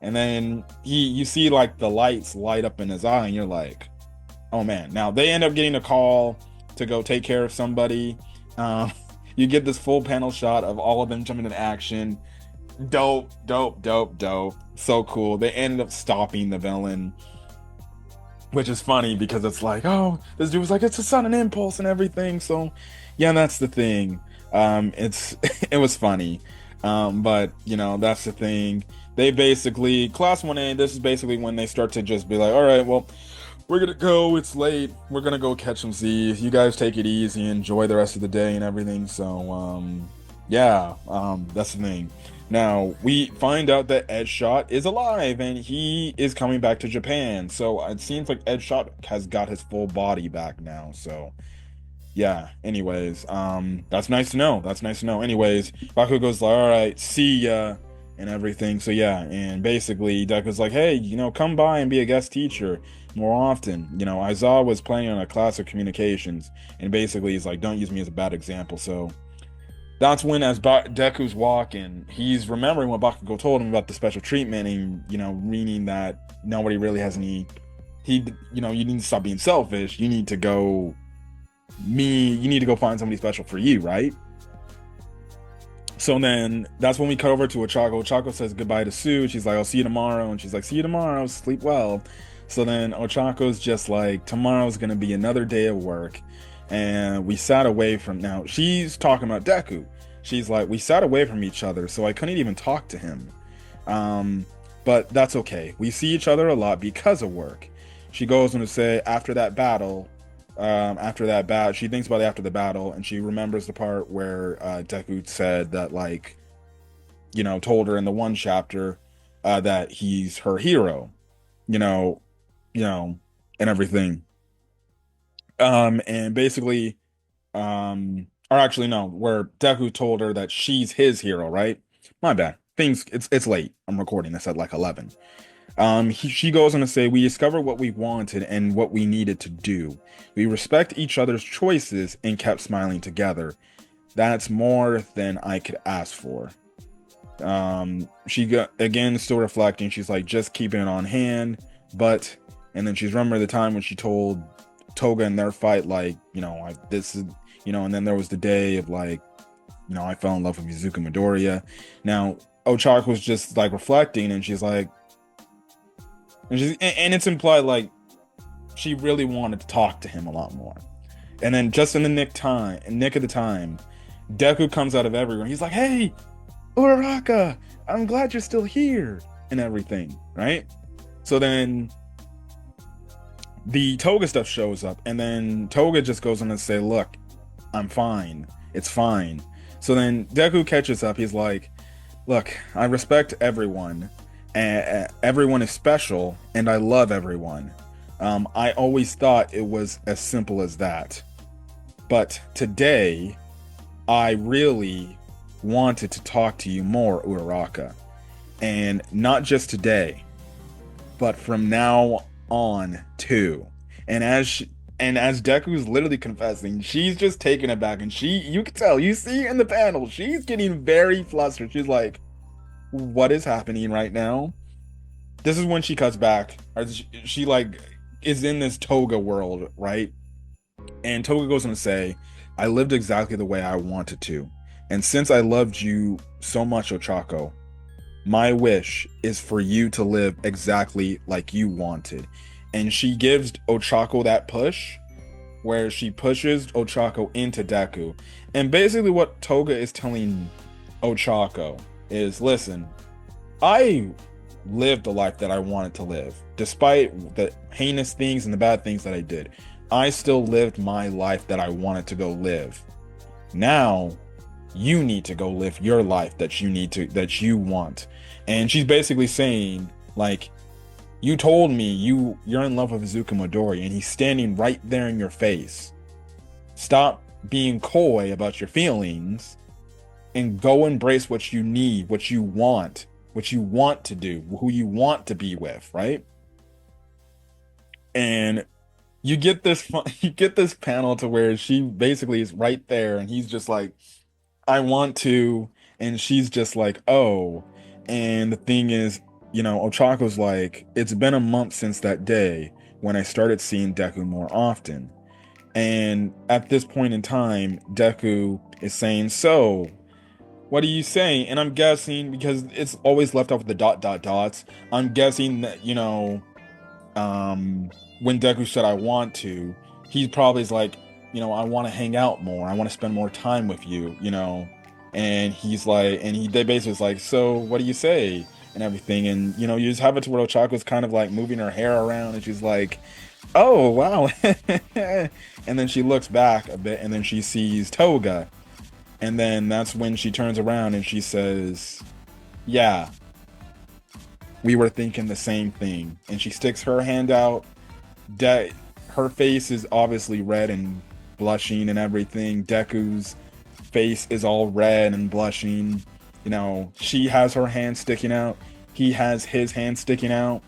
Speaker 1: And then you see like the lights light up in his eye, and you're like, oh man. Now they end up getting a call to go take care of somebody. You get this full panel shot of all of them jumping into action. Dope. So cool. They ended up stopping the villain, which is funny because it's like, oh, this dude was like, it's a sudden impulse and everything. So yeah, that's the thing. It was funny. But that's the thing. They basically, class 1A, this is basically when they start to just be like, all right, well, we're gonna go, it's late, we're gonna go catch some Z. You guys take it easy, enjoy the rest of the day and everything. So yeah, that's the thing. Now we find out that Edgeshot is alive and he is coming back to Japan. So it seems like Edgeshot has got his full body back now. So yeah, anyways, that's nice to know. Anyways, Bakugo's like, all right, see ya and everything. So yeah, and basically Deku's like, hey, come by and be a guest teacher more often. Aizawa was planning on a class of communications, and basically he's like, don't use me as a bad example. So that's when, as Deku's walking, he's remembering what Bakugo told him about the special treatment, and meaning that nobody really has any. You need to stop being selfish. You need to go find somebody special for you, right? So then that's when we cut over to Ochako. Ochako says goodbye to Sue. She's like, I'll see you tomorrow. And she's like, see you tomorrow. Sleep well. So then Ochako's just like, tomorrow's going to be another day of work. And we sat away from, now she's talking about Deku. She's like, we sat away from each other, so I couldn't even talk to him. But that's okay. We see each other a lot because of work. She goes on to say, after that battle, she thinks about it after the battle, and she remembers the part where Deku said that, like, told her in the one chapter that he's her hero, and everything. And basically, or actually no, where Deku told her that she's his hero, right? My bad. It's late. I'm recording this at like 11. She goes on to say, we discovered what we wanted and what we needed to do. We respect each other's choices and kept smiling together. That's more than I could ask for. She got, again, still reflecting. She's like, just keeping it on hand. And then she's remembered the time when she told Toga in their fight, like, and then there was the day of like, I fell in love with Mizuki Midoriya. Now, Ochako was just like reflecting, and she's like, and it's implied like she really wanted to talk to him a lot more. And then just in the nick of the time, Deku comes out of everywhere. He's like, hey, Uraraka, I'm glad you're still here and everything, right? So then the Toga stuff shows up, and then Toga just goes on to say, look, I'm fine. It's fine. So then Deku catches up. He's like, look, I respect everyone. Everyone is special, and I love everyone. I always thought it was as simple as that. But today, I really wanted to talk to you more, Uraraka. And not just today, but from now on too. And as Deku's literally confessing, she's just taken aback, and you can tell, you see in the panel, she's getting very flustered. She's like, "What is happening right now?" This is when she cuts back. Or she like is in this Toga world, right? And Toga goes on to say, "I lived exactly the way I wanted to, and since I loved you so much, Ochako, my wish is for you to live exactly like you wanted." And she gives Ochako that push where she pushes Ochako into Deku. And basically what Toga is telling Ochako is, listen, I lived the life that I wanted to live. Despite the heinous things and the bad things that I did, I still lived my life that I wanted to go live. Now you need to go live your life that you want. And she's basically saying, like, you told me you're in love with Izuku Midori, and he's standing right there in your face. Stop being coy about your feelings and go embrace what you need, what you want to do, who you want to be with, right? And you get this you get this panel to where she basically is right there, and he's just like, I want to, and she's just like, oh. And the thing is, Ochako's like, it's been a month since that day when I started seeing Deku more often. And at this point in time, Deku is saying, so, what are you saying? And I'm guessing, because it's always left off with the dot dot dots, I'm guessing that, when Deku said I want to, he probably is like, I want to hang out more. I want to spend more time with you. And he's like, they basically is like, so what do you say? And everything. And, you just have it to where Ochako's kind of like moving her hair around, and she's like, oh, wow. And then she looks back a bit, and then she sees Toga. And then that's when she turns around and she says, yeah, we were thinking the same thing. And she sticks her hand out. Her face is obviously red and blushing and everything. Deku's face is all red and blushing. She has her hand sticking out. He has his hand sticking out.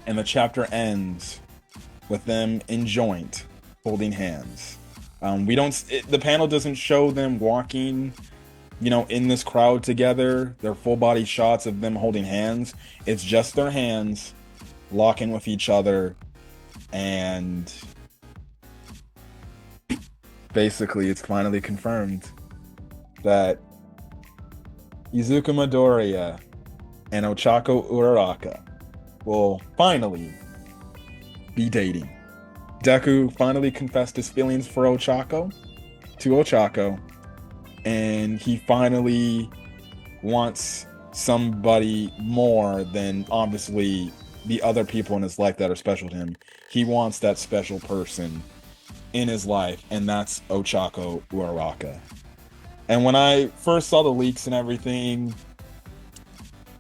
Speaker 1: And the chapter ends with them in joint, holding hands. The panel doesn't show them walking, in this crowd together. They're full body shots of them holding hands. It's just their hands locking with each other. And basically, it's finally confirmed that Izuku Midoriya and Ochako Uraraka will finally be dating. Deku finally confessed his feelings to Ochako, and he finally wants somebody more than obviously the other people in his life that are special to him. He wants that special person in his life, and that's Ochako Uraraka. And when I first saw the leaks and everything,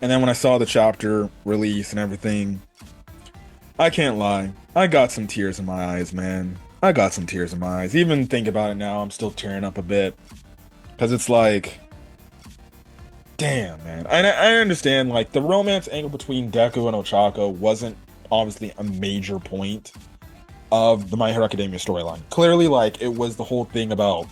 Speaker 1: and then when I saw the chapter release and everything, I can't lie, I got some tears in my eyes, man. I got some tears in my eyes. Even think about it now, I'm still tearing up a bit. Because it's like, damn, man. I understand, like, the romance angle between Deku and Ochako wasn't obviously a major point of the My Hero Academia storyline. Clearly, like, it was the whole thing about,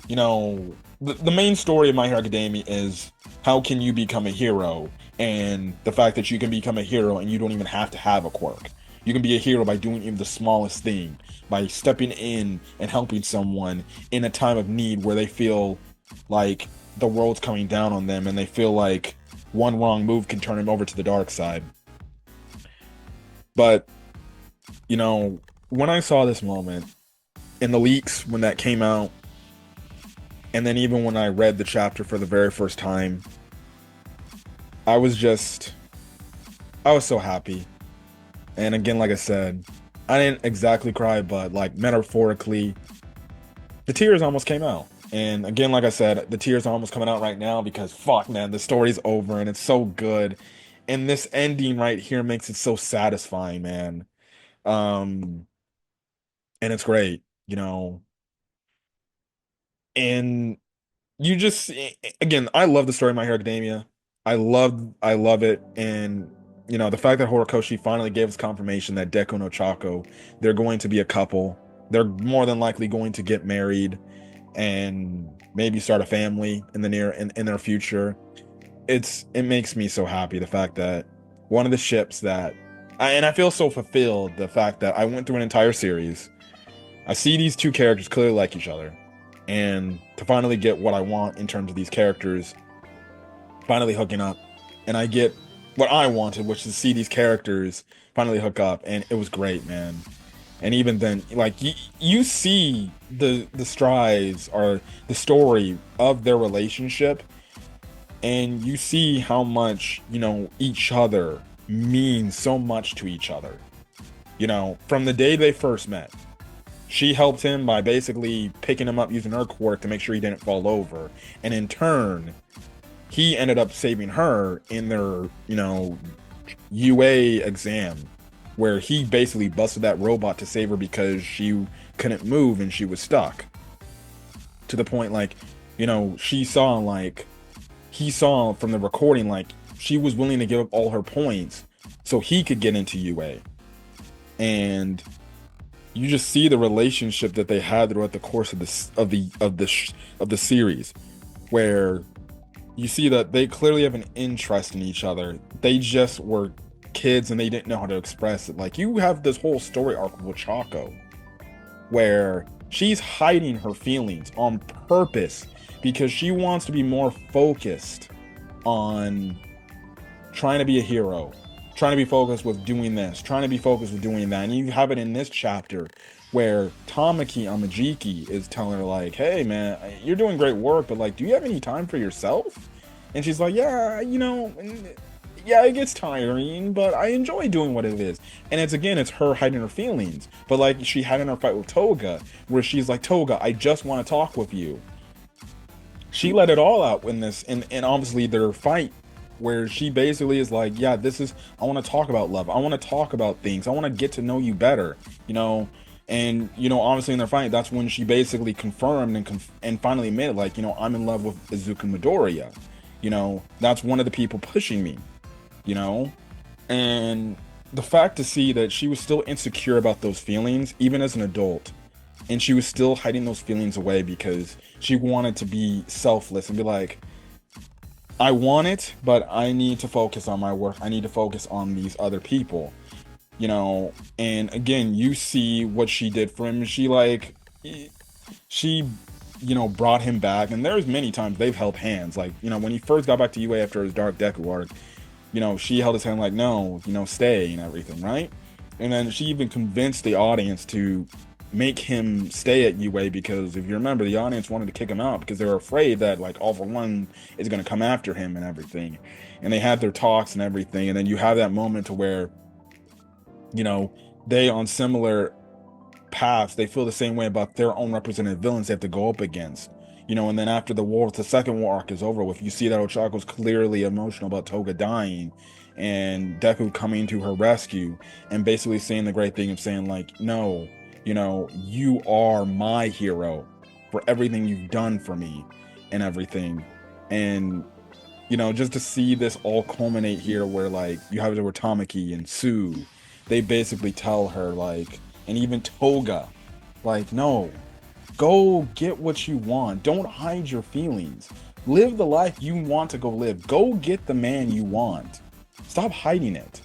Speaker 1: the main story of My Hero Academia is how can you become a hero, and the fact that you can become a hero and you don't even have to have a quirk. You can be a hero by doing even the smallest thing, by stepping in and helping someone in a time of need where they feel like the world's coming down on them and they feel like one wrong move can turn them over to the dark side. But, when I saw this moment in the leaks when that came out, and then even when I read the chapter for the very first time, I was so happy. And again, like I said, I didn't exactly cry, but like metaphorically, the tears almost came out. And again, like I said, the tears are almost coming out right now because fuck, man, the story's over and it's so good. And this ending right here makes it so satisfying, man. And it's great, And you just, again, I love the story of My Hero Academia. I love it. And the fact that Horikoshi finally gave us confirmation that Deku no Chako, they're going to be a couple. They're more than likely going to get married and maybe start a family in the in their future. It makes me so happy, the fact that one of the ships that and I feel so fulfilled, the fact that I went through an entire series. I see these two characters clearly like each other, and to finally get what I want in terms of these characters finally hooking up, and I get what I wanted, which is to see these characters finally hook up, and it was great, man. And even then, like, you see the strides or the story of their relationship, and you see how much each other means so much to each other. From the day they first met, she helped him by basically picking him up using her quirk to make sure he didn't fall over, and in turn he ended up saving her in their UA exam, where he basically busted that robot to save her because she couldn't move and she was stuck, to the point, like, she saw, like, he saw from the recording, like, she was willing to give up all her points so he could get into UA. And you just see the relationship that they had throughout the course of the series, where you see that they clearly have an interest in each other. They just were kids and they didn't know how to express it. Like, you have this whole story arc with Chaco where she's hiding her feelings on purpose because she wants to be more focused on trying to be a hero, trying to be focused with doing this, trying to be focused with doing that. And you have it in this chapter where Tamaki Amajiki is telling her, like, hey man, you're doing great work, but like, do you have any time for yourself? And she's like, yeah, yeah, it gets tiring, but I enjoy doing what it is. And it's her hiding her feelings. But like she had in her fight with Toga, where she's like, Toga, I just want to talk with you. She let it all out in this, and obviously their fight, where she basically is like, yeah, I want to talk about love. I want to talk about things. I want to get to know you better, And, obviously in their fight, that's when she basically confirmed and finally admitted, like, I'm in love with Izuku Midoriya. That's one of the people pushing me, And the fact to see that she was still insecure about those feelings, even as an adult, and she was still hiding those feelings away because she wanted to be selfless and be like, I want it, but I need to focus on my work. I need to focus on these other people, and again, you see what she did for him. She brought him back, and there's many times they've held hands. Like, when he first got back to UA after his Dark Deku arc, she held his hand like, no, stay and everything, right? And then she even convinced the audience to make him stay at UA, because if you remember, the audience wanted to kick him out because they were afraid that, like, All For One is going to come after him and everything. And they had their talks and everything, and then you have that moment to where, they on similar paths, they feel the same way about their own representative villains they have to go up against. And then after the second war arc is over with, you see that Ochako's clearly emotional about Toga dying and Deku coming to her rescue and basically saying the great thing of saying, like, no, you are my hero for everything you've done for me and everything. And, just to see this all culminate here where, like, you have it where Tamaki and Sue, they basically tell her, like, and even Toga, like, no, go get what you want. Don't hide your feelings. Live the life you want to go live. Go get the man you want. Stop hiding it.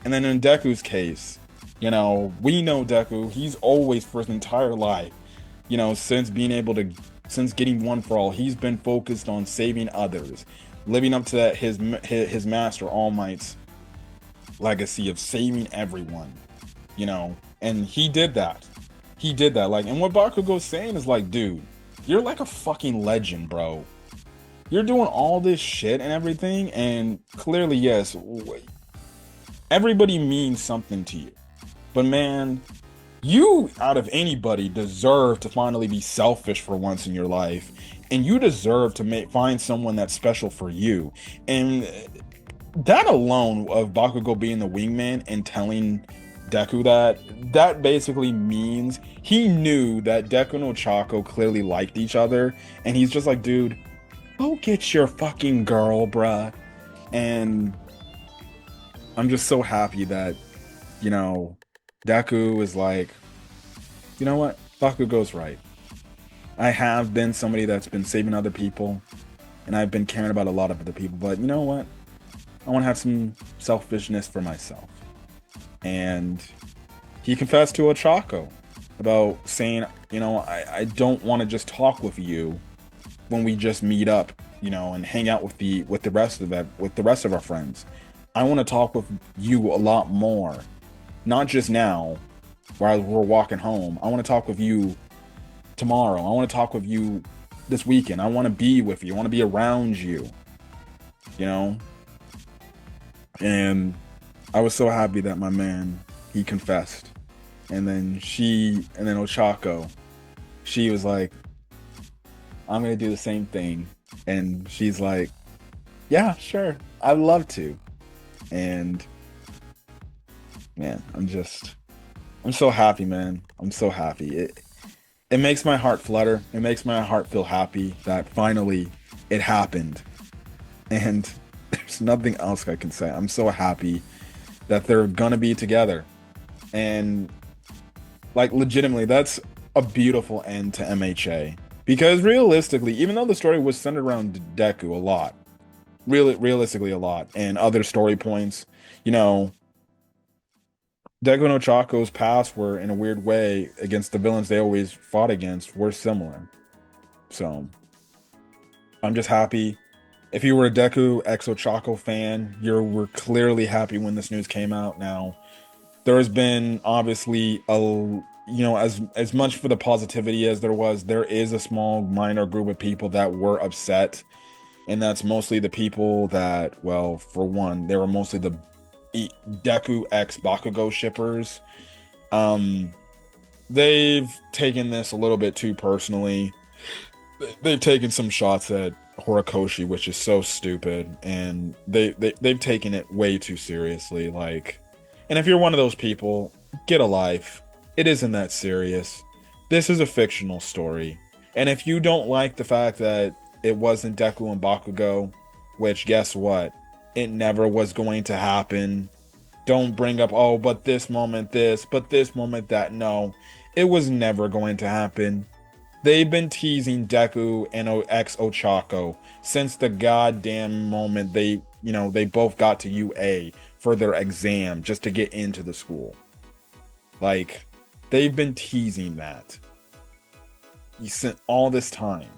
Speaker 1: And then in Deku's case, we know Deku, he's always, for his entire life, since getting One For All, he's been focused on saving others, living up to that, his master All Might's legacy of saving everyone, and he did that. Like, and what Bakugo's saying is like, dude, you're like a fucking legend, bro. You're doing all this shit and everything, and clearly, yes, everybody means something to you. But man, you, out of anybody, deserve to finally be selfish for once in your life. And you deserve to find someone that's special for you. And that alone, of Bakugo being the wingman and telling Deku that, that basically means he knew that Deku and Ochako clearly liked each other, and he's just like, dude, go get your fucking girl, bruh. And I'm just so happy that, you know, Deku is like, you know what? Bakugo's right. I have been somebody that's been saving other people, and I've been caring about a lot of other people, but you know what? I want to have some selfishness for myself. And he confessed to Ochako about saying, you know, I don't want to just talk with you when we just meet up, you know, and hang out with the rest of that with the rest of our friends. I want to talk with you a lot more, not just now while we're walking home. I want to talk with you tomorrow. I want to talk with you this weekend. I want to be with you. I want to be around you, you know? And I was so happy that my man, he confessed. And then Ochako, she was like, I'm gonna do the same thing. And she's like, yeah, sure, I'd love to. And man, I'm so happy, man. I'm so happy. It makes my heart flutter. It makes my heart feel happy that finally it happened. And there's nothing else I can say. I'm so happy that they're gonna be together. And like legitimately, that's a beautiful end to MHA. Because realistically, even though the story was centered around Deku a lot, really realistically a lot, and other story points, you know, Deku no Chaco's past were in a weird way against the villains they always fought against were similar. So I'm just happy. If you were a Deku X Ochako fan, you were clearly happy when this news came out. Now, there has been obviously a, you know, as much for the positivity as there is a small minor group of people that were upset, and that's mostly the people that, well, for one, they were mostly the Deku X Bakugo shippers. um they've taken this a little bit too personally. They've taken some shots at Horikoshi, which is so stupid, and they've taken it way too seriously. Like, and if you're one of those people, get a life. It isn't that serious. This is a fictional story. And if you don't like the fact that it wasn't Deku and Bakugo, which guess what? It never was going to happen. Don't bring up, oh, but this moment this, but this moment that. No, it was never going to happen. They've been teasing Deku and X Ochako since the goddamn moment they both got to UA for their exam just to get into the school. Like, they've been teasing that. You sent all this time.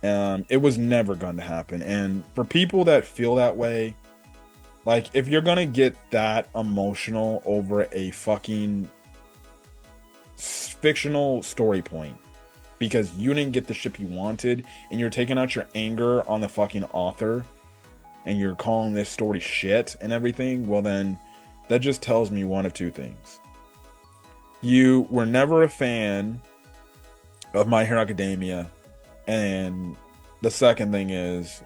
Speaker 1: It was never going to happen. And for people that feel that way, like, if you're gonna get that emotional over a fucking fictional story point because you didn't get the ship you wanted, and you're taking out your anger on the fucking author, and you're calling this story shit and everything, well then, that just tells me one of two things. You were never a fan of My Hero Academia, and the second thing is,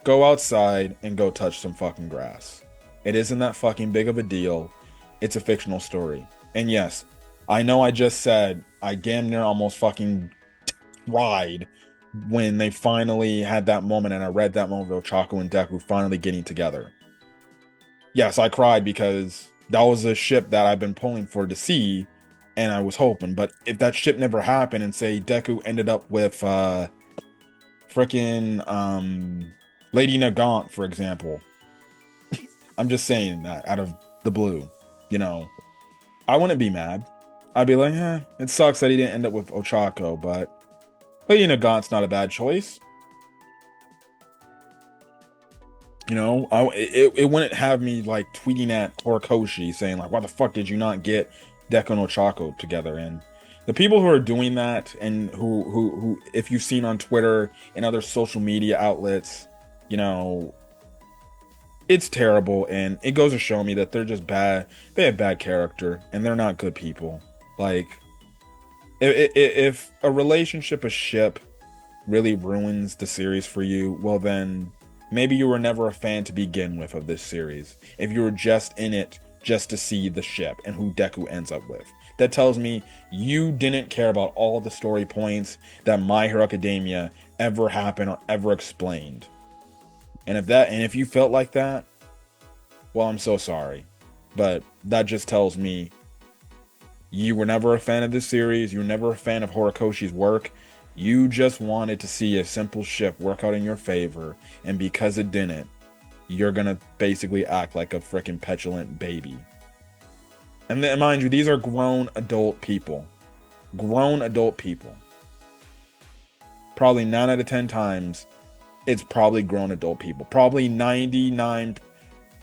Speaker 1: go outside and go touch some fucking grass. It isn't that fucking big of a deal. It's a fictional story. And yes, I know I just said I damn near almost fucking cried when they finally had that moment, and I read that moment of Ochako and Deku finally getting together. Yes, I cried because that was a ship that I've been pulling for to see, and I was hoping. But if that ship never happened, and say Deku ended up with freaking Lady Nagant, for example. I'm just saying that out of the blue, you know, I wouldn't be mad. I'd be like, it sucks that he didn't end up with Ochako, but Lady Nagant's not a bad choice. You know, it wouldn't have me like tweeting at Horikoshi saying like, why the fuck did you not get Deku and Ochako together? And the people who are doing that, and who if you've seen on Twitter and other social media outlets, you know, it's terrible, and it goes to show me that they're just bad. They have bad character, and they're not good people. Like, if a relationship, a ship, really ruins the series for you, well then maybe you were never a fan to begin with of this series. If you were just in it just to see the ship and who Deku ends up with. That tells me you didn't care about all the story points that My Hero Academia ever happened or ever explained. And if you felt like that, well, I'm so sorry. But that just tells me you were never a fan of this series, you were never a fan of Horikoshi's work. You just wanted to see a simple ship work out in your favor, and because it didn't, you're gonna basically act like a freaking petulant baby. And then, mind you, these are grown adult people. Grown adult people. Probably 9 out of 10 times, it's probably grown adult people. Probably 99,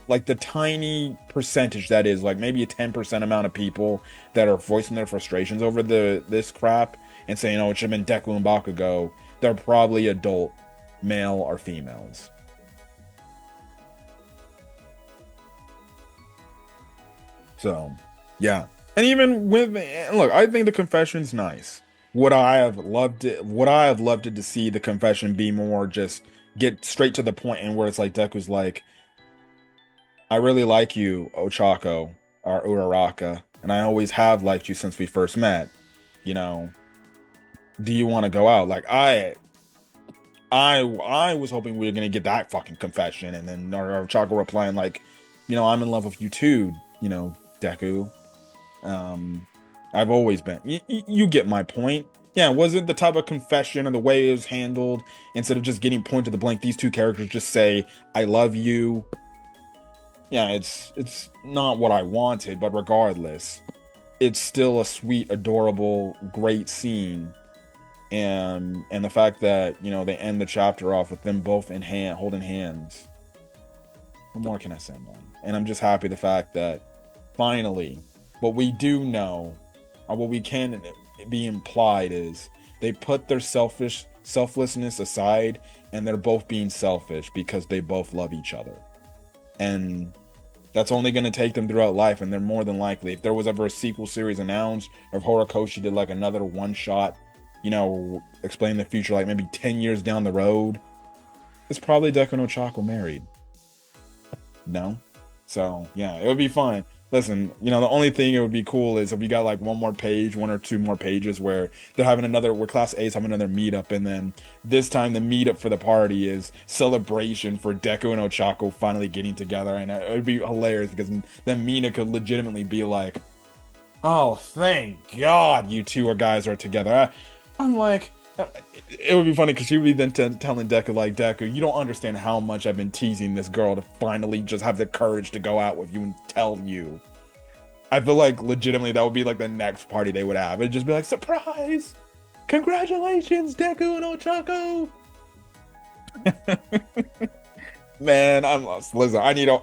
Speaker 1: like the tiny percentage that is, like maybe a 10% amount of people that are voicing their frustrations over this crap and saying, oh, it should have been Deku and Bakugo. They're probably adult, male or females. So, yeah. And even with, look, I think the confession's nice. Would I have loved it? Would I have loved it to see the confession be more just get straight to the point, and where it's like Deku's like, I really like you, Ochako or Uraraka, and I always have liked you since we first met. You know, do you want to go out? Like I was hoping we were gonna get that fucking confession, and then Ochako replying like, you know, I'm in love with you too. You know, Deku. I've always been. You get my point. Yeah, was it the type of confession and the way it was handled? Instead of just getting point to the blank, these two characters just say, I love you. Yeah, it's not what I wanted, but regardless, it's still a sweet, adorable, great scene. And the fact that, you know, they end the chapter off with them both in hand, holding hands. What more can I say, man? And I'm just happy the fact that finally, what we do know, or what we can be implied, is they put their selflessness aside, and they're both being selfish because they both love each other. And that's only going to take them throughout life, and they're more than likely, if there was ever a sequel series announced, or if Horikoshi did like another one-shot, you know, explain the future, like maybe 10 years down the road, it's probably Deku and Ochako married. No? So, yeah, it would be fine. Listen, you know, the only thing it would be cool is if we got like one more page, 1 or 2 more pages where they're having another, where Class A's having another meetup, and then this time the meetup for the party is celebration for Deku and Ochako finally getting together, and it would be hilarious because then Mina could legitimately be like, oh, thank God you two guys are together. I'm like, it would be funny because she would be then telling Deku, like, Deku, you don't understand how much I've been teasing this girl to finally just have the courage to go out with you and tell you. I feel like legitimately that would be like the next party they would have. It'd just be like, surprise! Congratulations, Deku and Ochako! Man, I'm lost. Listen, I need a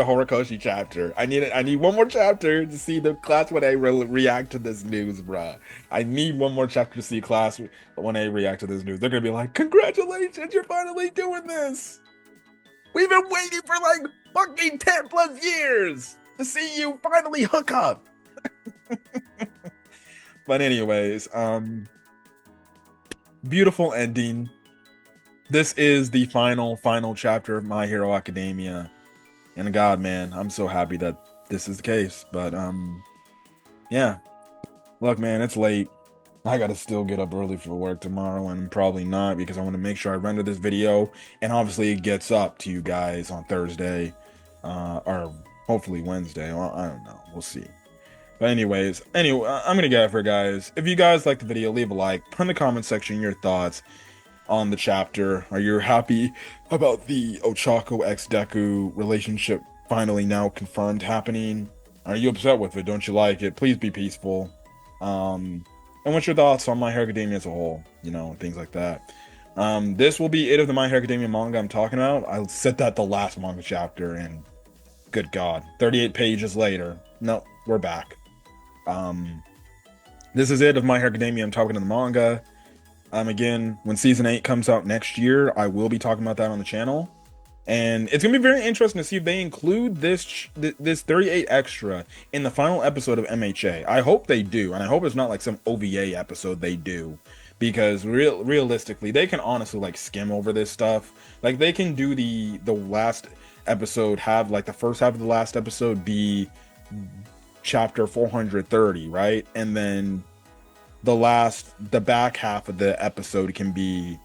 Speaker 1: Horikoshi chapter. I need one more chapter to see the Class 1A react to this news, bruh. I need one more chapter to see Class 1A react to this news. They're gonna be like, congratulations, you're finally doing this. We've been waiting for like fucking 10 plus years to see you finally hook up. But anyways, beautiful ending. This is the final chapter of My Hero Academia. And God, man, I'm so happy that this is the case. But, yeah. Look, man, it's late. I gotta still get up early for work tomorrow, and probably not, because I want to make sure I render this video, and obviously it gets up to you guys on Thursday, or hopefully Wednesday. Well, I don't know. We'll see. But anyway, I'm gonna get it for you guys. If you guys liked the video, leave a like. Put in the comment section your thoughts on the chapter. Are you happy about the Ochako x Deku relationship finally now confirmed happening? Are you upset with it? Don't you like it? Please be peaceful. And what's your thoughts on My Hero Academia as a whole? You know, things like that. This will be it of the My Hero Academia manga I'm talking about. I said that the last manga chapter, and good God, 38 pages later. No, we're back. This is it of My Hero Academia I'm talking to the manga. Again, when season 8 comes out next year, I will be talking about that on the channel, and it's gonna be very interesting to see if they include this 38 extra in the final episode of MHA. I hope they do, and I hope it's not like some OVA episode they do, because realistically, they can honestly like skim over this stuff. Like they can do the last episode have like the first half of the last episode be chapter 430, right? And then the back half of the episode can be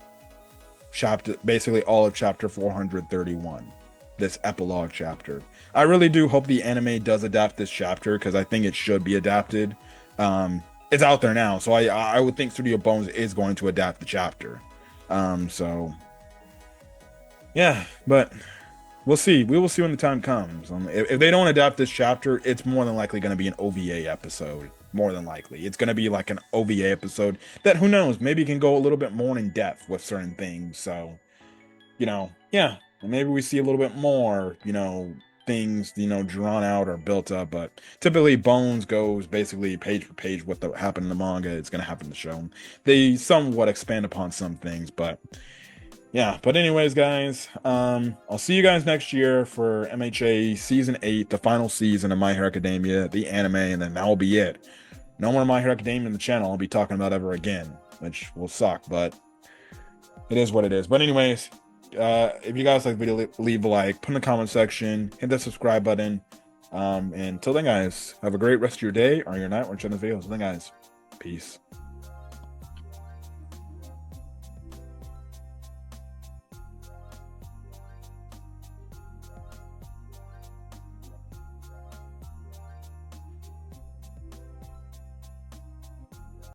Speaker 1: basically all of chapter 431, this epilogue chapter. I really do hope the anime does adapt this chapter, because I think it should be adapted. It's out there now, so I would think Studio Bones is going to adapt the chapter. So yeah, but we'll see. We will see when the time comes. If they don't adapt this chapter, it's more than likely going to be an OVA episode. More than likely, it's going to be like an OVA episode that, who knows, maybe can go a little bit more in depth with certain things. So, yeah, and maybe we see a little bit more, things, drawn out or built up. But typically, Bones goes basically page for page what happened in the manga. It's going to happen in the show. They somewhat expand upon some things, but yeah. But anyways, guys, I'll see you guys next year for MHA season 8, the final season of My Hero Academia, the anime, and then that'll be it. No more My Hero Academia in the channel I'll be talking about ever again, which will suck, but it is what it is. But anyways, if you guys like the video, leave a like, put in the comment section, hit that subscribe button. And until then, guys, have a great rest of your day or your night. We're watching this video. Until then, guys, peace.